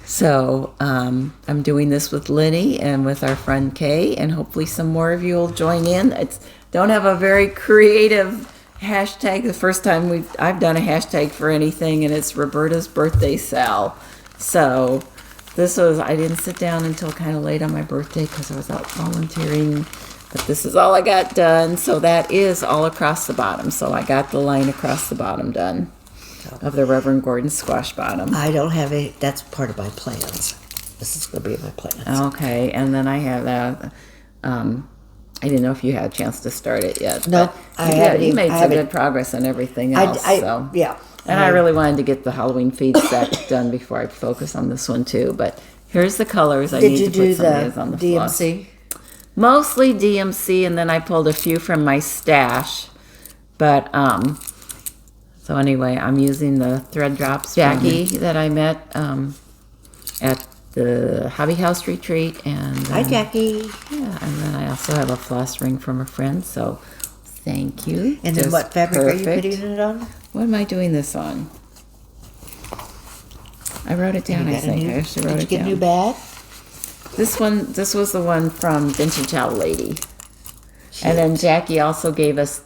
So I'm doing this with Linny and with our friend Kay, and hopefully some more of you will join in. Don't have a very creative hashtag. The first time I've done a hashtag for anything, and it's Roberta's birthday Sal. So I didn't sit down until kind of late on my birthday because I was out volunteering, but this is all I got done. So that is all across the bottom. So I got the line across the bottom done of the Reverend Gordon squash bottom. I don't have any. That's part of my plans. This is going to be my plans. Okay, and then I have that. I didn't know if you had a chance to start it yet. No, I haven't. You made some good progress on everything else. Yeah. And I really wanted to get the Halloween feed set done before I focus on this one too. But here's the colors I need to put some of these on the DMC? floss. Mostly DMC, and then I pulled a few from my stash. But so anyway, I'm using the Thread Drops Jackie that I met at the Hobby House retreat. And hi, Jackie. Yeah, and then I also have a floss ring from a friend, so thank you. And then what fabric are you putting it on? What am I doing this on? I wrote it down, I think. I actually wrote it down. Did you get a new bag? This was the one from Vintage Owl Lady. And then Jackie also gave us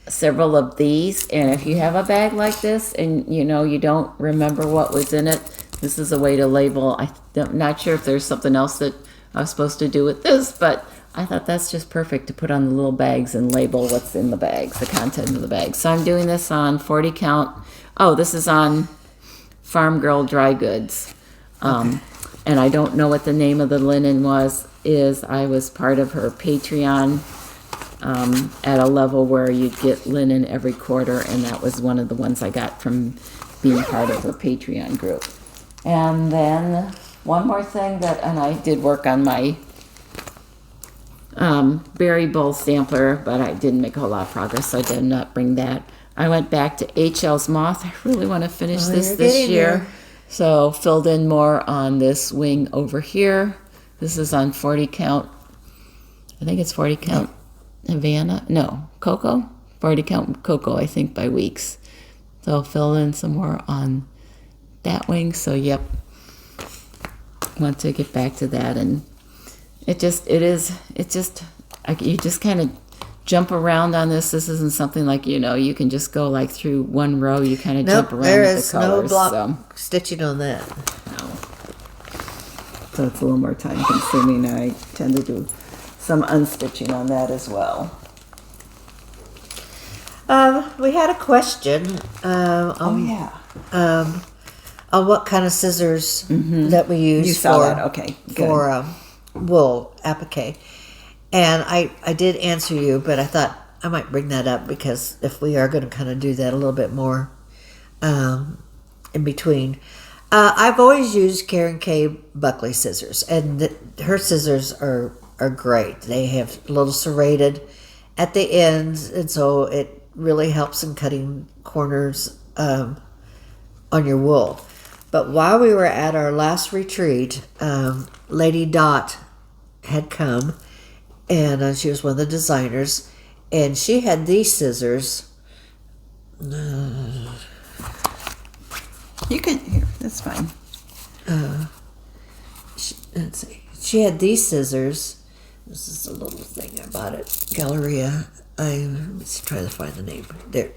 several of these, and if you have a bag like this and you don't remember what was in it, this is a way to label. I'm not sure if there's something else that I was supposed to do with this, but I thought that's just perfect to put on the little bags and label what's in the bags, the content of the bags. So I'm doing this on 40 count. Oh, this is on Farm Girl Dry Goods. And I don't know what the name of the linen is. I was part of her Patreon at a level where you'd get linen every quarter, and that was one of the ones I got from being part of her Patreon group. And then one more thing and I did work on my berry bowl sampler, but I didn't make a whole lot of progress, so I did not bring that. I went back to HL's Moth. I really want to finish this year. There. So filled in more on this wing over here. This is on 40 count. I think it's 40 count Havana. No, Cocoa. 40 count Cocoa, I think, by weeks. So I'll fill in some more on that wing. So yep, want to get back to that. And you just kind of jump around on this. This isn't something like, you can just go like through one row. You kind of jump around with the colors. No block stitching on that. No. So it's a little more time consuming. I tend to do some unstitching on that as well. We had a question. On what kind of scissors that we use. You saw that, okay. Good. For wool applique. And I did answer you, but I thought I might bring that up because if we are going to kind of do that a little bit more in between. I've always used Karen K. Buckley scissors, and her scissors are great. They have a little serrated at the ends, and so it really helps in cutting corners on your wool. But while we were at our last retreat, Lady Dot had come, and she was one of the designers, and she had these scissors. You can, here, that's fine. Let's see. She had these scissors. This is a little thing I bought at Galleria. Let's try to find the name. There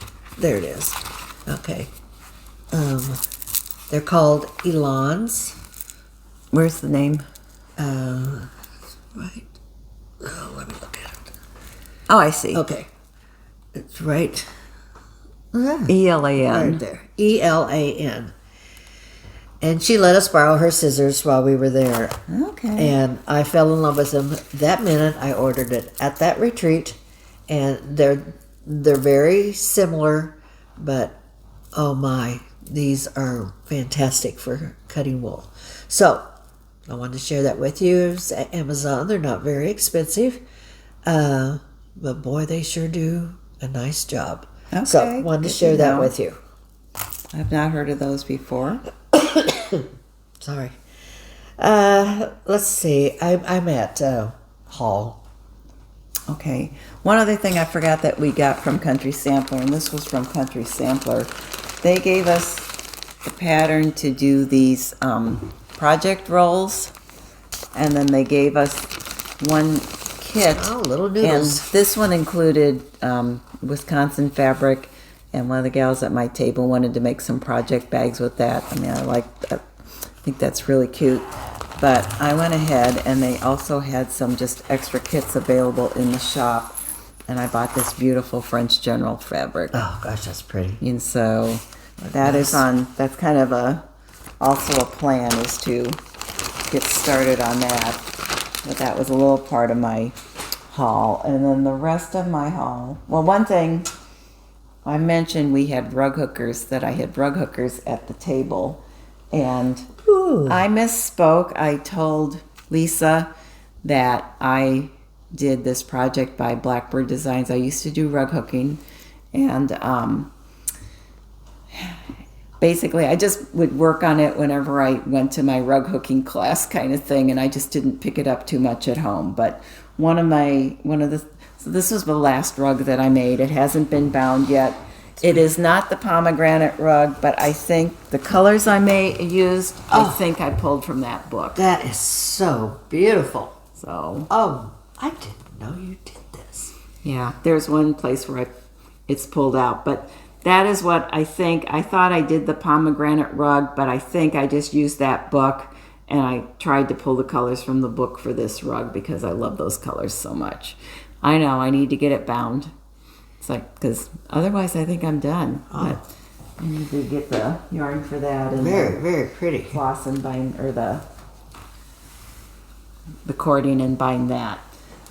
it is. Okay. They're called Elans. Where's the name? Right. Oh, let me look at it. Oh, I see. Okay. It's right. E-L-A-N. Right there. E-L-A-N. And she let us borrow her scissors while we were there. Okay. And I fell in love with them that minute. I ordered it at that retreat. And they're very similar, but oh my, these are fantastic for cutting wool. So I wanted to share that with you. It's at Amazon. They're not very expensive, but boy, they sure do a nice job. Okay. So wanted to share that with you. I've not heard of those before. Sorry. Let's see. I'm at Hall. Okay. One other thing I forgot that we got from Country Sampler, and this was from Country Sampler. They gave us the pattern to do these project rolls, and then they gave us one kit. Oh, little noodles. And this one included Wisconsin fabric, and one of the gals at my table wanted to make some project bags with that. I mean, I think that's really cute. But I went ahead, and they also had some just extra kits available in the shop, and I bought this beautiful French General fabric. Oh gosh, that's pretty. And so that is that's kind of also a plan, is to get started on that. But that was a little part of my haul. And then the rest of my haul, well, one thing I mentioned, we had rug hookers, that I had rug hookers at the table. And I misspoke. I told Lisa that I did this project by Blackbird Designs. I used to do rug hooking, and basically I just would work on it whenever I went to my rug hooking class kind of thing, and I just didn't pick it up too much at home. But so this was the last rug that I made. It hasn't been bound yet. It is not the pomegranate rug, but I think the colors I used, I think I pulled from that book. That is so beautiful. So. I didn't know you did this. Yeah, there's one place where it's pulled out, but that is what I think. I thought I did the pomegranate rug, but I think I just used that book And I tried to pull the colors from the book for this rug because I love those colors so much. I know, I need to get it bound. It's like, because otherwise I think I'm done. But I need to get the yarn for that. And very pretty. Floss and bind, or the cording and bind that.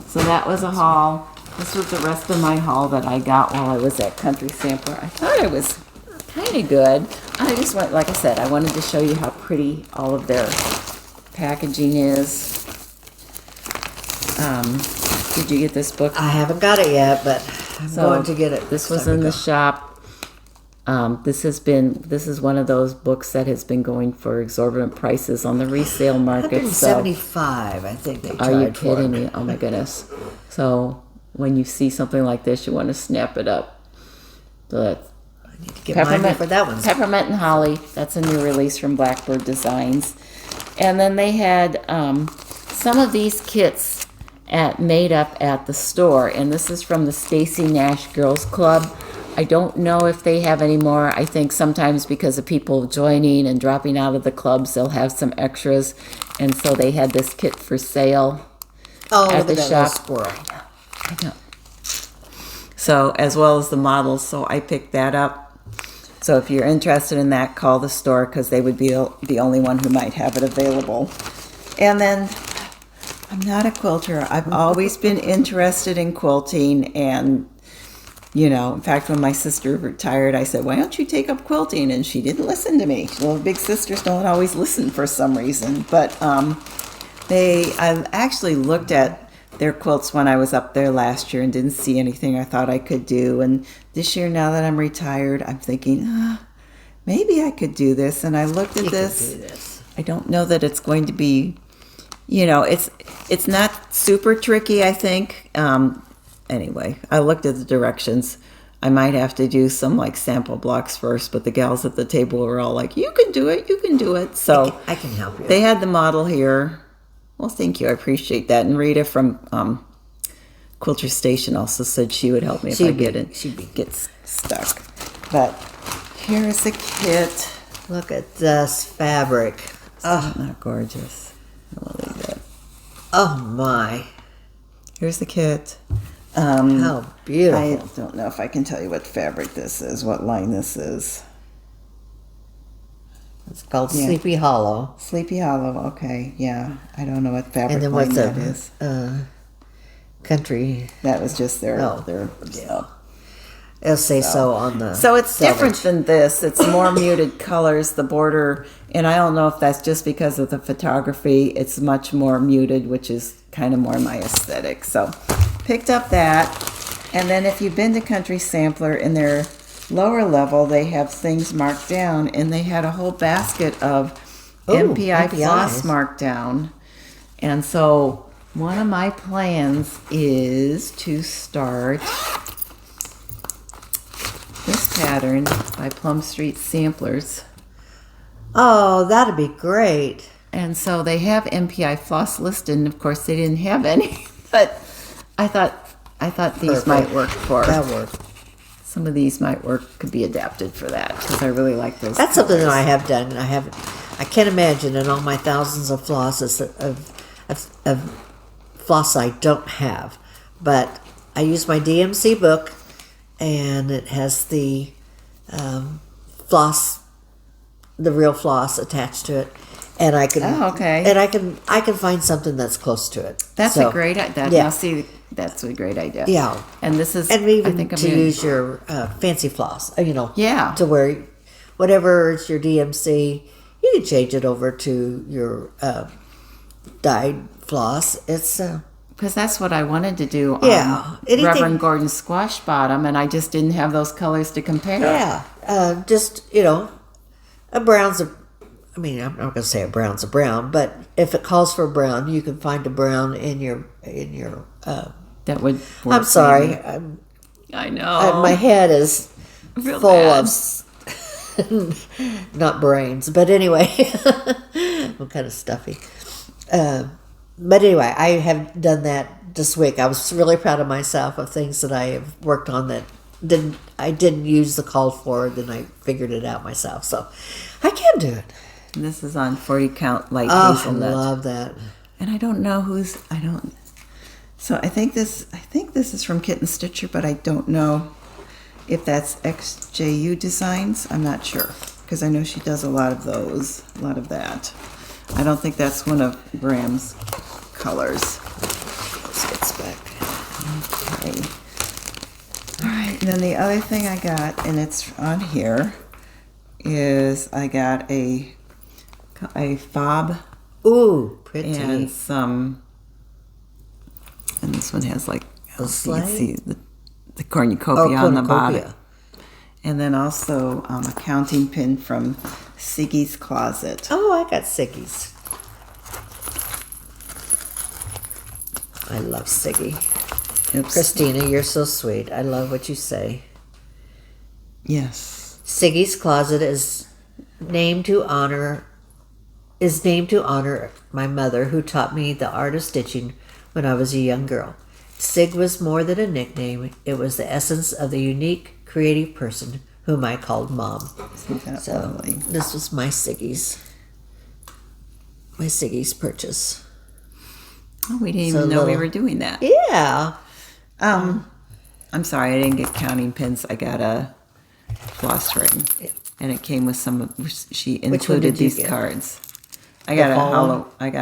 So that was a haul. This was the rest of my haul that I got while I was at Country Sampler. I thought it was kind of good. I just went, like I said, I wanted to show you how pretty all of their packaging is. Did you get this book? I haven't got it yet, but I'm going to get it. This was in the shop. This is one of those books that has been going for exorbitant prices on the resale market. $175, I think they tried. Are you kidding me? Oh my goodness. So when you see something like this, you want to snap it up. So I need to get mine for that one. Peppermint and Holly. That's a new release from Blackbird Designs. And then they had some of these kits made up at the store. And this is from the Stacy Nash Girls Club. I don't know if they have any more. I think sometimes because of people joining and dropping out of the clubs, they'll have some extras. And so they had this kit for sale at the shop. Squirrel. I know. So, as well as the models. So I picked that up. So if you're interested in that, call the store because they would be the only one who might have it available. And then, I'm not a quilter. I've always been interested in quilting, and you know, in fact, when my sister retired, I said, why don't you take up quilting? And she didn't listen to me. Well, big sisters don't always listen for some reason. But I actually looked at their quilts when I was up there last year and didn't see anything I thought I could do. And this year, now that I'm retired, I'm thinking, maybe I could do this. And I looked at this. I don't know that it's going to be, you know, it's not super tricky, I think. Anyway, I looked at the directions. I might have to do some like sample blocks first, but the gals at the table were all like, you can do it, you can do it. So I can help you. They had the model here. Well, thank you. I appreciate that. And Rita from Quilter Station also said she would help me if I get stuck. But here's a kit. Look at this fabric. Oh, not gorgeous. I'll leave that. Oh my. Here's the kit. How beautiful. I don't know if I can tell you what fabric this is, what line this is. It's called Sleepy Hollow. Sleepy Hollow, okay, yeah. I don't know what fabric and then line what's that is. Country. That was just their It'll say so on the So it's silage. different than this. It's more muted colors, the border, and I don't know if that's just because of the photography. It's much more muted, which is kind of more my aesthetic. So picked up that. And then if you've been to Country Sampler, in their lower level, they have things marked down, and they had a whole basket of MPI floss marked down. And so one of my plans is to start this pattern by Plum Street Samplers. Oh, that'd be great. And so they have MPI floss listed, and of course they didn't have any, but I thought these might work for that work. Some of these might work, could be adapted for that, because I really like those. That's something that I have done, and I can't imagine in all my thousands of flosses of floss I don't have, but I use my DMC book, and it has the floss, the real floss attached to it, and I can and I can find something that's close to it. That's a great idea. Now see, that's a great idea. Yeah, and this is, and even I think to use your fancy floss, yeah, to where whatever is your DMC, you can change it over to your dyed floss. It's because that's what I wanted to do on Reverend Gordon's Squash Bottom, and I just didn't have those colors to compare. Yeah, just, a brown's a, I mean, I'm not going to say a brown's a brown, but if it calls for a brown, you can find a brown in your that would work. I'm sorry. I know. My head is real full bad. of, not brains, but anyway, I'm kind of stuffy. But anyway, I have done that this week. I was really proud of myself of things that I have worked on that I didn't use the call for, then I figured it out myself. So I can do it. And this is on 40 count light Oh, hazelnut. I love that. And I don't know so I think this is from Kitten Stitcher, but I don't know if that's XJU Designs. I'm not sure, because I know she does a lot of those, a lot of that. I don't think that's one of Graham's colors. Let's get back. Okay. All right, and then the other thing I got, and it's on here, is I got a fob. Ooh, pretty. And some, and this one has like, you can see the cornucopia on the bottom. And then also a counting pin from Siggy's Closet. Oh, I got Siggy's. I love Siggy. Oops. Christina, you're so sweet. I love what you say. Yes. Siggy's Closet is named to honor my mother, who taught me the art of stitching when I was a young girl. Sig was more than a nickname. It was the essence of the unique, creative person whom I called Mom. So lovely? This was my Siggy's purchase. Oh, we didn't even know we were doing that. Yeah. I'm sorry, I didn't get counting pins. I got a floss ring. Yeah. And it came with some, she one included did you these get? cards. I got a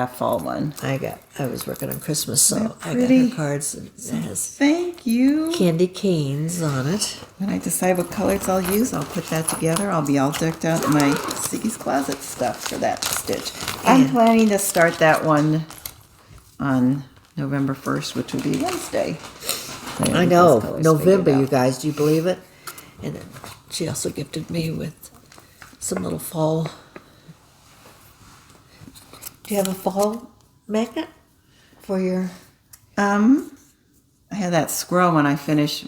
fall one. I was working on Christmas, so I got pretty? her cards. And it has Thank you. candy canes on it. When I decide what colors I'll use, I'll put that together. I'll be all decked out in my Siggy's Closet stuff for that stitch. I'm planning to start that one on November 1st, which will be Wednesday. I know, November, you guys. Do you believe it? And then she also gifted me with some little fall. Do you have a fall magnet for your? I had that squirrel when I finish. I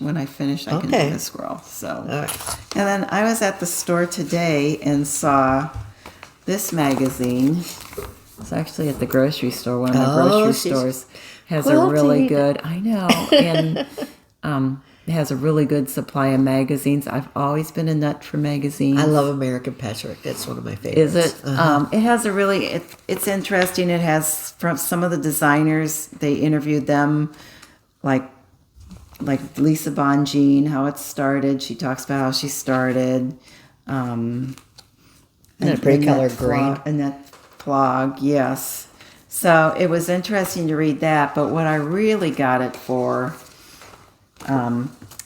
can do the squirrel. So, All right. And then I was at the store today and saw this magazine. It's actually at the grocery store. One of my grocery stores has a really good. I know, and it has a really good supply of magazines. I've always been a nut for magazines. I love American Patchwork. That's one of my favorites. Is it? It has a really. It's interesting. It has from some of the designers. They interviewed them, like Lisa Bonjean, how it started. She talks about how she started. And a pretty color green. And that plug, yes. So it was interesting to read that. But what I really got it for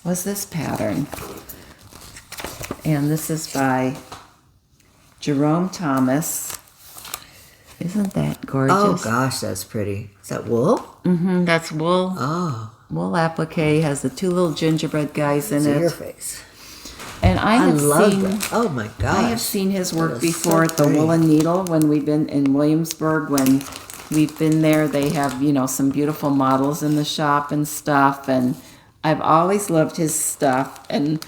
was this pattern. And this is by Jerome Thomas. Isn't that gorgeous? Oh gosh, that's pretty. Is that wool? Mm-hmm, that's wool. Oh. Wool applique, has the two little gingerbread guys in it. Your face. And I love that. Oh my gosh. I have seen his work before at the Woolen Needle when we've been in Williamsburg. When we've been there, they have, some beautiful models in the shop and stuff. And I've always loved his stuff. And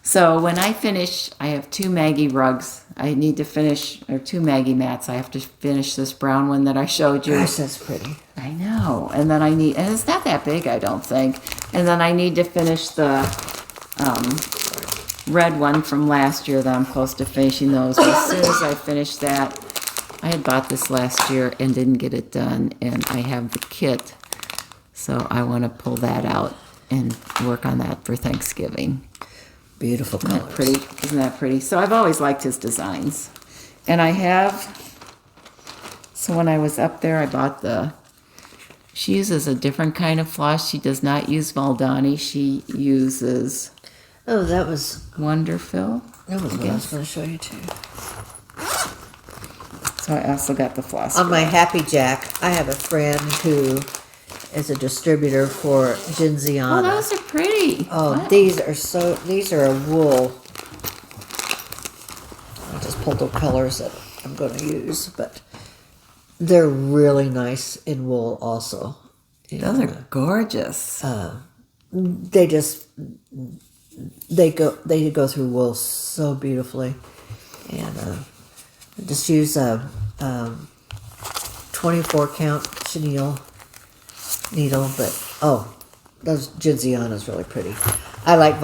so when I finish, I have 2 Maggie rugs. I need to finish, or 2 Maggie mats. I have to finish this brown one that I showed you. Gosh, that's pretty. I know. And then and it's not that big, I don't think. And then I need to finish the red one from last year that I'm close to finishing those. But as soon as I finish that, I had bought this last year and didn't get it done. And I have the kit. So I want to pull that out and work on that for Thanksgiving. Beautiful colors. Isn't that pretty? Isn't that pretty? So I've always liked his designs. And I have, so when I was up there, I bought she uses a different kind of floss. She does not use Valdani. She uses Oh, that was Wonderfill. That was what I was going to show you too. So I also got the floss. On my Happy Jack, I have a friend who is a distributor for Ginziana. Oh, those are pretty. Oh, what? These are a wool. I just pulled the colors that I'm going to use, but they're really nice in wool also. Those are gorgeous. They go through wool so beautifully, and just use a 24 count chenille needle. But those Ginziana's really pretty. I like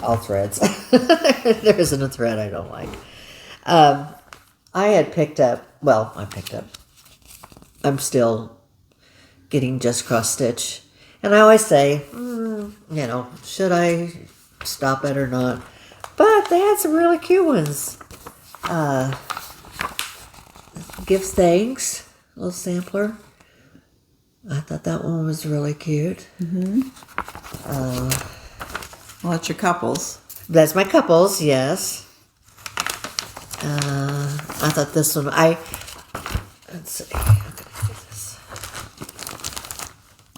all threads. There isn't a thread I don't like. I had picked up, I'm still getting just cross stitch. And I always say, should I stop it or not? But they had some really cute ones. Give Thanks, a little sampler. I thought that one was really cute. Well, that's your couples. That's my couples, yes. I thought this one, let's see, how can I do this?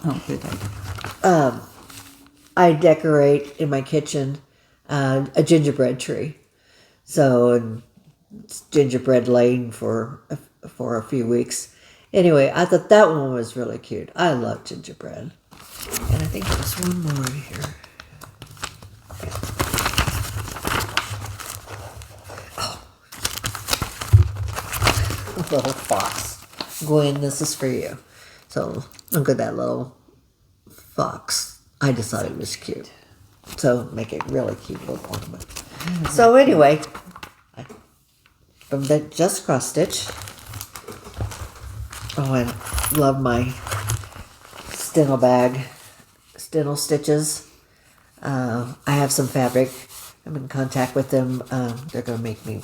Oh, good idea. I decorate in my kitchen a gingerbread tree. So, and it's gingerbread laying for a few weeks. Anyway, I thought that one was really cute. I love gingerbread. And I think there's one more in here. A little fox. Gwen, this is for you. So look at that little fox. I just thought it was cute. So make it really cute little ornament. So anyway, from the just cross stitch. Oh, I love my Steno bag, Steno stitches. I have some fabric. I'm in contact with them. They're gonna make me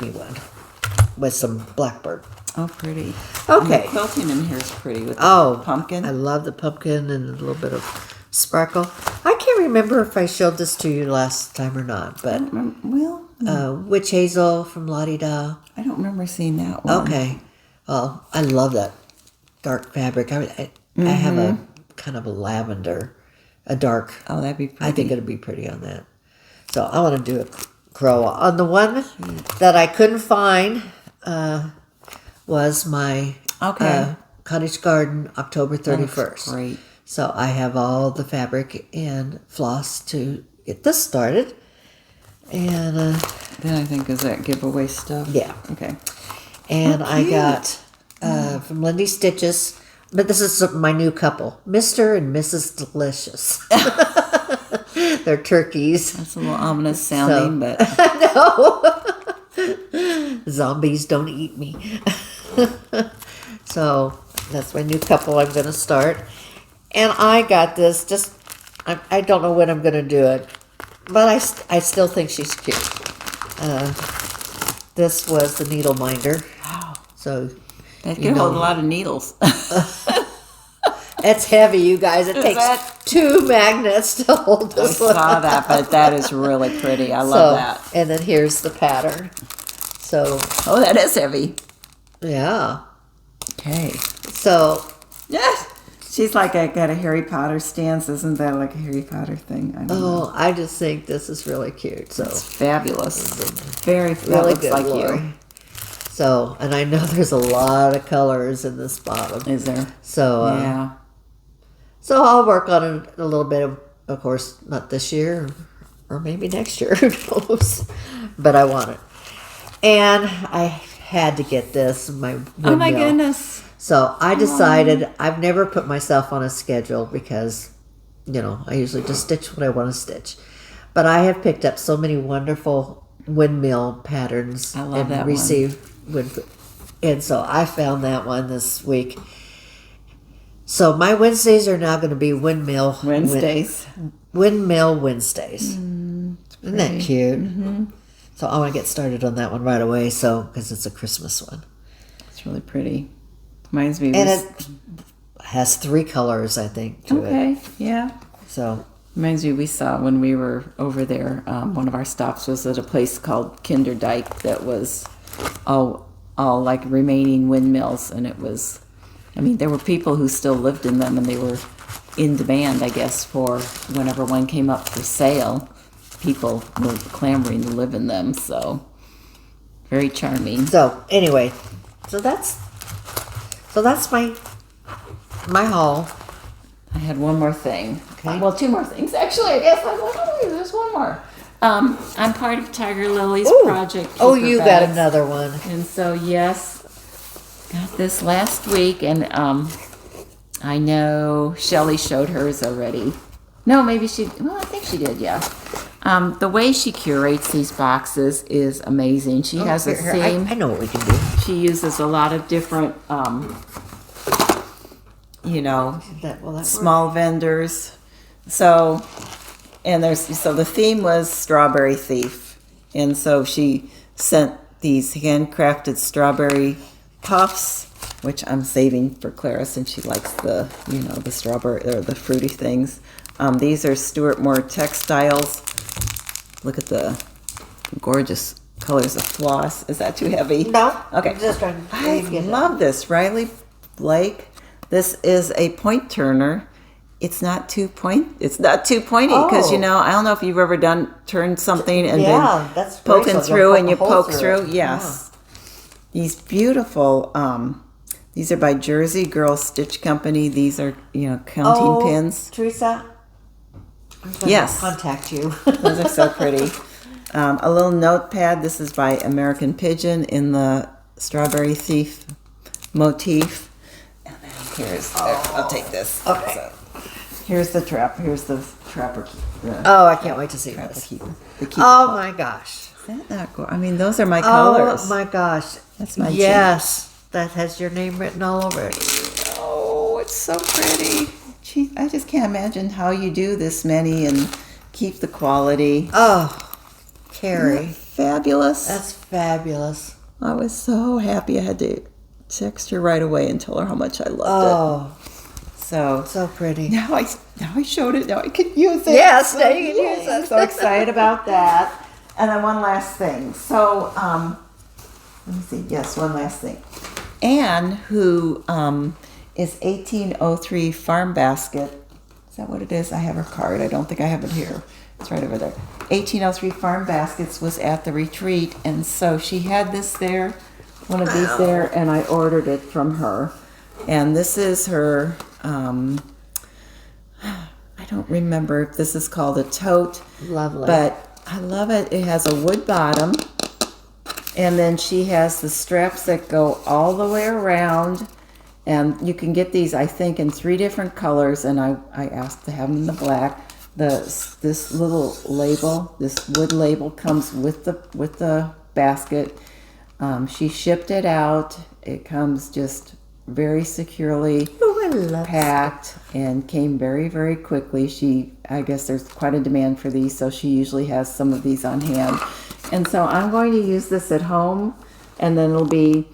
one with some blackbird. Oh, pretty. Okay. And the quilting in here is pretty with the pumpkin. I love the pumpkin and a little bit of sparkle. I can't remember if I showed this to you last time or not, but Witch Hazel from Lottie Da. I don't remember seeing that one. Okay. Well, I love that dark fabric. I have a kind of a lavender, a dark. Oh, that'd be pretty. I think it'd be pretty on that. So I want to do a crow. On the one that I couldn't find was my Cottage Garden October 31st. That's great. So I have all the fabric and floss to get this started. And then I think is that giveaway stuff. Yeah. Okay. And I got from Lindy Stitches, but this is my new couple, Mr. and Mrs. Delicious. They're turkeys. That's a little ominous sounding, but no. Zombies don't eat me. So that's my new couple I'm going to start. And I got this, I don't know when I'm going to do it, but I still think she's cute. This was the needle minder. Wow. So that can hold a lot of needles. It's heavy, you guys. It takes 2 magnets to hold this one. I saw that, but that is really pretty. I love that. And then here's the pattern. So. Oh, that is heavy. Yeah. Okay. So. Yes. She's like, I got a Harry Potter stance. Isn't that like a Harry Potter thing? I don't know. I just think this is really cute. So it's fabulous. Very really looks good, like Lori. you. So, and I know there's a lot of colors in this bottom. Is there? So yeah. So I'll work on it a little bit. Of course, not this year, or maybe next year. Who knows? But I want it, and I had to get this. Oh my goodness. So I decided I've never put myself on a schedule because, I usually just stitch what I want to stitch. But I have picked up so many wonderful windmill patterns. I love that one. And so I found that one this week. So my Wednesdays are now going to be Windmill Wednesdays. Windmill Wednesdays. Isn't that cute? Mm-hmm. So I want to get started on that one right away. So because it's a Christmas one. It's really pretty. Reminds me. And it has 3 colors, I think, to it. Okay, yeah. So reminds me, we saw when we were over there. One of our stops was at a place called Kinderdijk that was all like remaining windmills, and it was. I mean, there were people who still lived in them, and they were in demand, I guess, for whenever one came up for sale. People were clamoring to live in them, so very charming. So anyway, so that's my haul. I had one more thing. Okay. Well, 2 more things actually. I guess there's one more. I'm part of Tiger Lily's project. Oh, you got another one. And so yes, got this last week, and I know Shelly showed hers already. No, maybe she. Well, I think she did. Yeah. The way she curates these boxes is amazing. She has a theme. I know what we can do. She uses a lot of different, you know, small vendors. So, so the theme was Strawberry Thief. And so she sent these handcrafted strawberry puffs, which I'm saving for Clara since she likes the, you know, the strawberry or the fruity things. These are Stuart Moore Textiles. Look at the gorgeous colors of floss. Is that too heavy? No. Okay. I'm just trying to I love this. Riley Blake. This is a point turner. It's not too pointy because you know, I don't know if you've ever turned something and then that's poking through and you poke through. Yes. Yeah. These beautiful these are by Jersey Girl Stitch Company. These are, you know, counting pins. Teresa, I'm going to contact you. Those are so pretty. A little notepad. This is by American Pigeon in the Strawberry Thief motif. And then here's, I'll take this. Okay. So, here's the trap. Here's the trapper key. I can't wait to see this. Oh my gosh. Is that not cool? I mean, those are my colors. Oh my gosh. That's my that has your name written all over it. Oh, it's so pretty. Gee, I just can't imagine how you do this many and keep the quality. Oh, Carrie. Fabulous. That's fabulous. I was so happy I had to text her right away and tell her how much I loved it. So pretty. Now I showed it. Now I can use it. Yes, now you can use it. I'm so excited about that. And then one last thing. So let me see. Yes, one last thing. Anne, who is 1803 Farm Basket. Is that what it is? I have her card. I don't think I have it here. It's right over there. 1803 Farm Baskets was at the retreat, and so she had this there, one of these there, and I ordered it from her. And this is her, I don't remember if this is called a tote. Lovely. But I love it. It has a wood bottom, and then she has the straps that go all the way around. And you can get these, I think, in 3 different colors, and I asked to have them in the black. This little label, this wood label, comes with the basket. She shipped it out. It comes just very securely packed and came very, very quickly. I guess there's quite a demand for these, so she usually has some of these on hand. And so I'm going to use this at home, and then it'll be,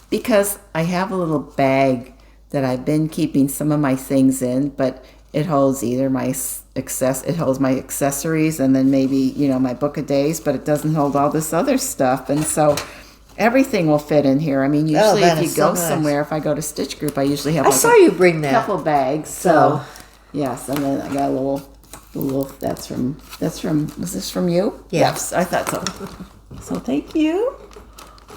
because I have a little bag that I've been keeping some of my things in, but it holds either it holds my accessories and then maybe, you know, my book of days, but it doesn't hold all this other stuff. And so everything will fit in here. I mean, usually if you go somewhere, if I go to Stitch Group, I usually have saw you bring that. Couple bags. So yes, and then I got a little that's from was this from you? Yeah. Yes, I thought so. So thank you.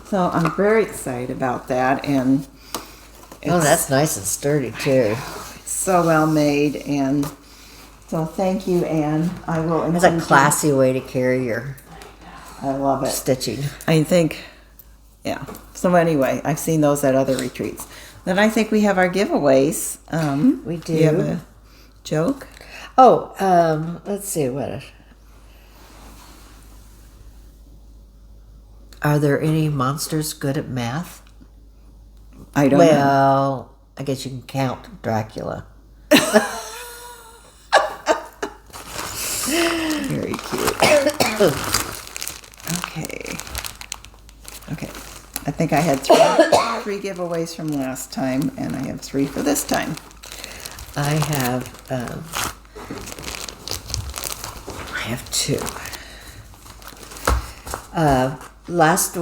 So I'm very excited about that, and that's nice and sturdy too. It's so well made, and so thank you, Anne. I will. It's a classy way to carry your. I love it. Stitching. I think, yeah. So anyway, I've seen those at other retreats. Then I think we have our giveaways. We do. You have a joke? Oh, let's see what. Are there any monsters good at math? I don't know. Well, I guess you can count Dracula. Very cute. Okay. I think I had three giveaways from last time, and I have 3 for this time. I have 2. Last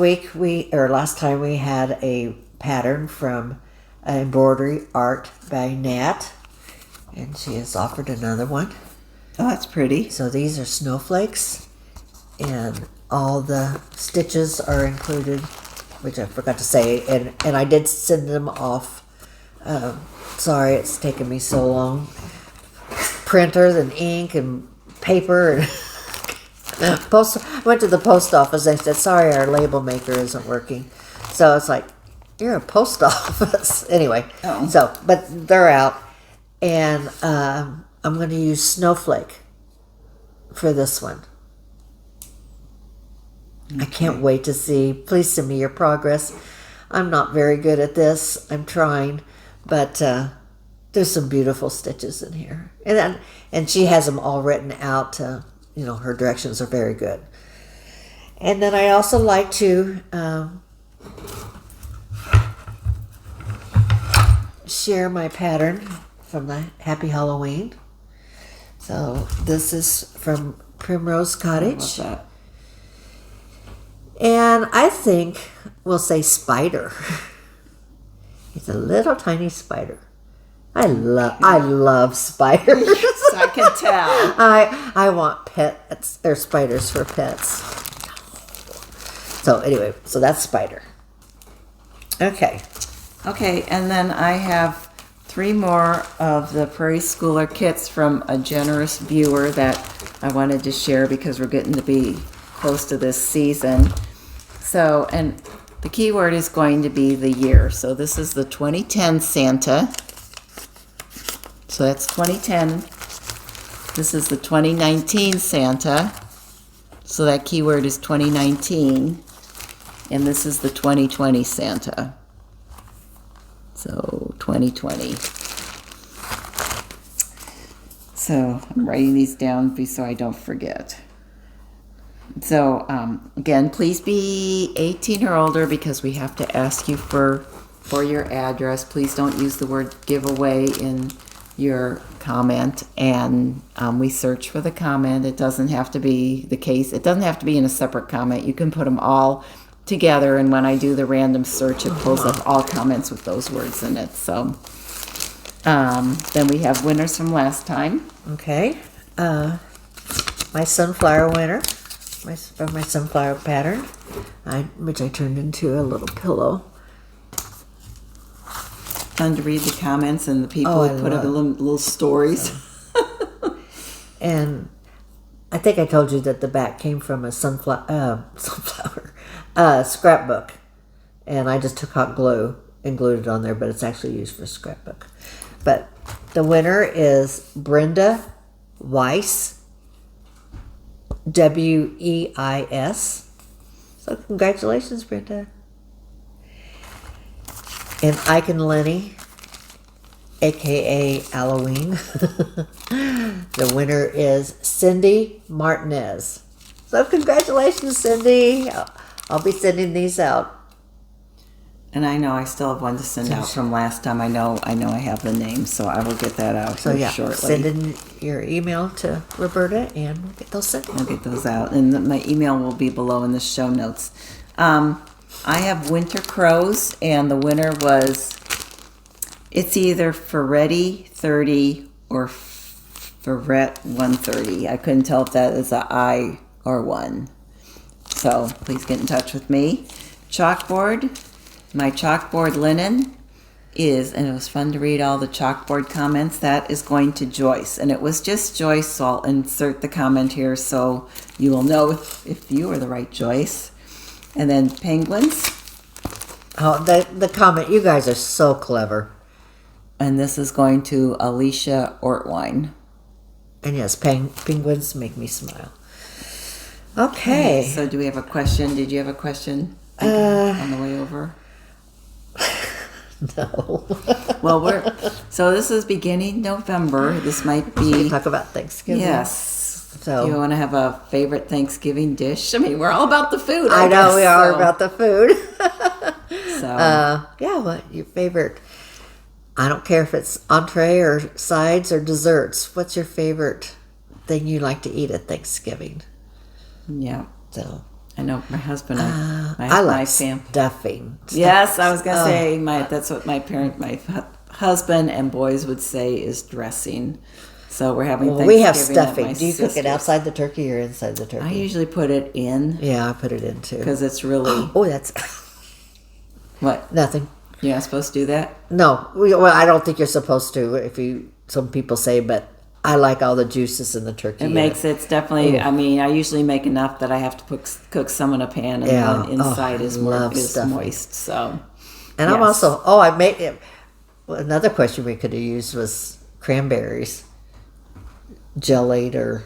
time we had a pattern from Embroidery Art by Nat, and she has offered another one. Oh, that's pretty. So these are snowflakes, and all the stitches are included, which I forgot to say, and I did send them off. Sorry, it's taken me so long. Printers and ink and paper and went to the post office. They said, sorry, our label maker isn't working. So it's like, you're a post office. Anyway, but they're out. And I'm going to use snowflake for this one. Okay. I can't wait to see. Please send me your progress. I'm not very good at this. I'm trying, but there's some beautiful stitches in here, and she has them all written out. Her directions are very good. And then I also like to share my pattern from the Happy Halloween. So this is from Primrose Cottage. I love that. And I think we'll say spider. It's a little tiny spider. I love spiders. Yes, I can tell. I want pets or spiders for pets. So anyway, so that's spider. Okay, and then I have 3 more of the Prairie Schooler kits from a generous viewer that I wanted to share because we're getting to be close to this season. So, and the keyword is going to be the year. So this is the 2010 Santa. So that's 2010. This is the 2019 Santa. So that keyword is 2019. And this is the 2020 Santa. So 2020. So I'm writing these down so I don't forget. So again, please be 18 or older because we have to ask you for your address. Please don't use the word giveaway in your comment, and we search for the comment. It doesn't have to be the case. It doesn't have to be in a separate comment. You can put them all together, and when I do the random search, it pulls up all comments with those words in it. So then we have winners from last time. Okay. My sunflower winner, from my sunflower pattern, which I turned into a little pillow. Fun to read the comments and the people who put up little stories. And I think I told you that the back came from a sunflower scrapbook, and I just took hot glue and glued it on there, but it's actually used for scrapbook. But the winner is Brenda Weiss, Weis. So congratulations, Brenda. And Ike and Lenny, aka Halloween. The winner is Cindy Martinez. So congratulations, Cindy. I'll be sending these out. And I know I still have one to send out from last time. I know I have the name, so I will get that out shortly. Send in your email to Roberta, and we'll get those sent. I'll get those out, and my email will be below in the show notes. I have Winter Crows, and the winner was, it's either Ferretti 30 or Ferret 130. I couldn't tell if that is a I or 1. So please get in touch with me. Chalkboard. My chalkboard linen is, and it was fun to read all the chalkboard comments, that is going to Joyce. And it was just Joyce, so I'll insert the comment here so you will know if you are the right Joyce. And then penguins. Oh, the comment, you guys are so clever. And this is going to Alicia Ortwine. And yes, penguins make me smile. Okay. So do we have a question? Did you have a question on the way over? No. Well, so this is beginning November. This might be... We talk about Thanksgiving. Yes. So do you want to have a favorite Thanksgiving dish? I mean, we're all about the food. I know we are about the food. So what your favorite? I don't care if it's entree or sides or desserts. What's your favorite thing you like to eat at Thanksgiving? Yeah. So I know my husband. I like stuffing. Yes, I was gonna say that's what my husband and boys would say is dressing. So we're having Thanksgiving. We have stuffing. Do you cook it outside the turkey or inside the turkey? I usually put it in. Yeah, I put it in too. Because it's really... Oh, that's... What? Nothing. You're not supposed to do that? No. Well, I don't think you're supposed to, some people say, but I like all the juices in the turkey. It's definitely, I mean, I usually make enough that I have to cook some in a pan, and then inside is moist. So, and yes. I'm also, I made it. Another question we could have used was cranberries. Jellied or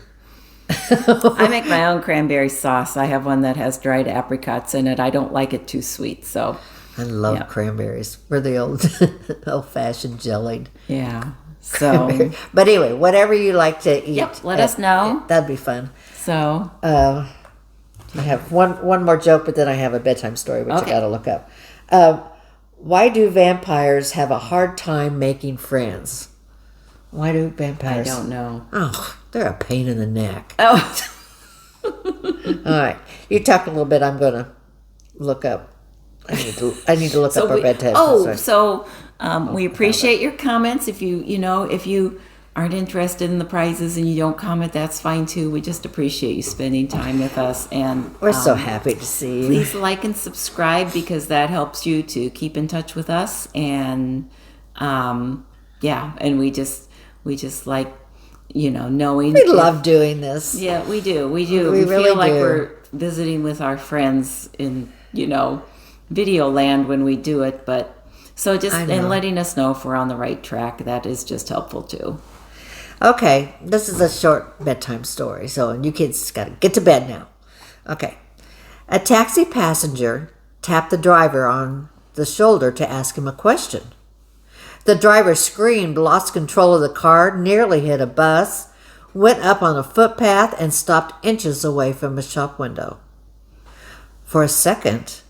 I make my own cranberry sauce. I have one that has dried apricots in it. I don't like it too sweet, so. I love cranberries. We're the old-fashioned jellied. Yeah. So. But anyway, whatever you like to eat. Yep, let us know. That'd be fun. So. I have one more joke, but then I have a bedtime story, which I got to look up. Why do vampires have a hard time making friends? Why do vampires? I don't know. Oh, they're a pain in the neck. Oh. All right. You talk a little bit. I'm going to look up. I need to look up our bedtime. We appreciate your comments. If you aren't interested in the prizes and you don't comment, that's fine too. We just appreciate you spending time with us, and we're so happy to see you. Please like and subscribe, because that helps you to keep in touch with us. And and we just like knowing we love doing this. Yeah, we do. We really feel like we're visiting with our friends in video land when we do it, but and letting us know if we're on the right track, that is just helpful too. Okay, this is a short bedtime story, so you kids got to get to bed now. Okay. A taxi passenger tapped the driver on the shoulder to ask him a question. The driver screamed, lost control of the car, nearly hit a bus, went up on a footpath, and stopped inches away from a shop window. For a second,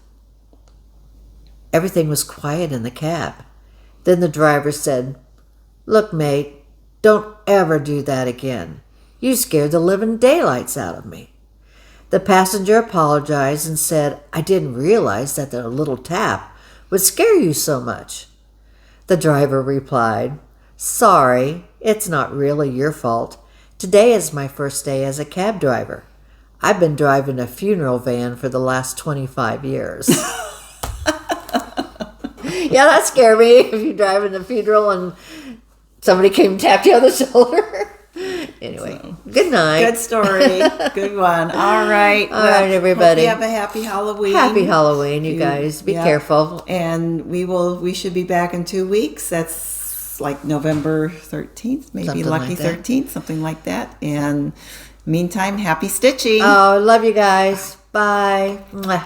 everything was quiet in the cab. Then the driver said, "Look, mate, don't ever do that again. You scared the living daylights out of me." The passenger apologized and said, "I didn't realize that the little tap would scare you so much." The driver replied, "Sorry, it's not really your fault. Today is my first day as a cab driver. I've been driving a funeral van for the last 25 years. Yeah, that scared me, if you're driving a funeral and somebody came and tapped you on the shoulder. Anyway, good night. Good story. Good one. All right. All right, everybody. Hope you have a happy Halloween. Happy Halloween, you guys. Be careful. And we should be back in 2 weeks. That's like November 13th, maybe Something Lucky like that. 13th, something like that. And meantime, happy stitching. Oh, love you guys. Bye. Mwah.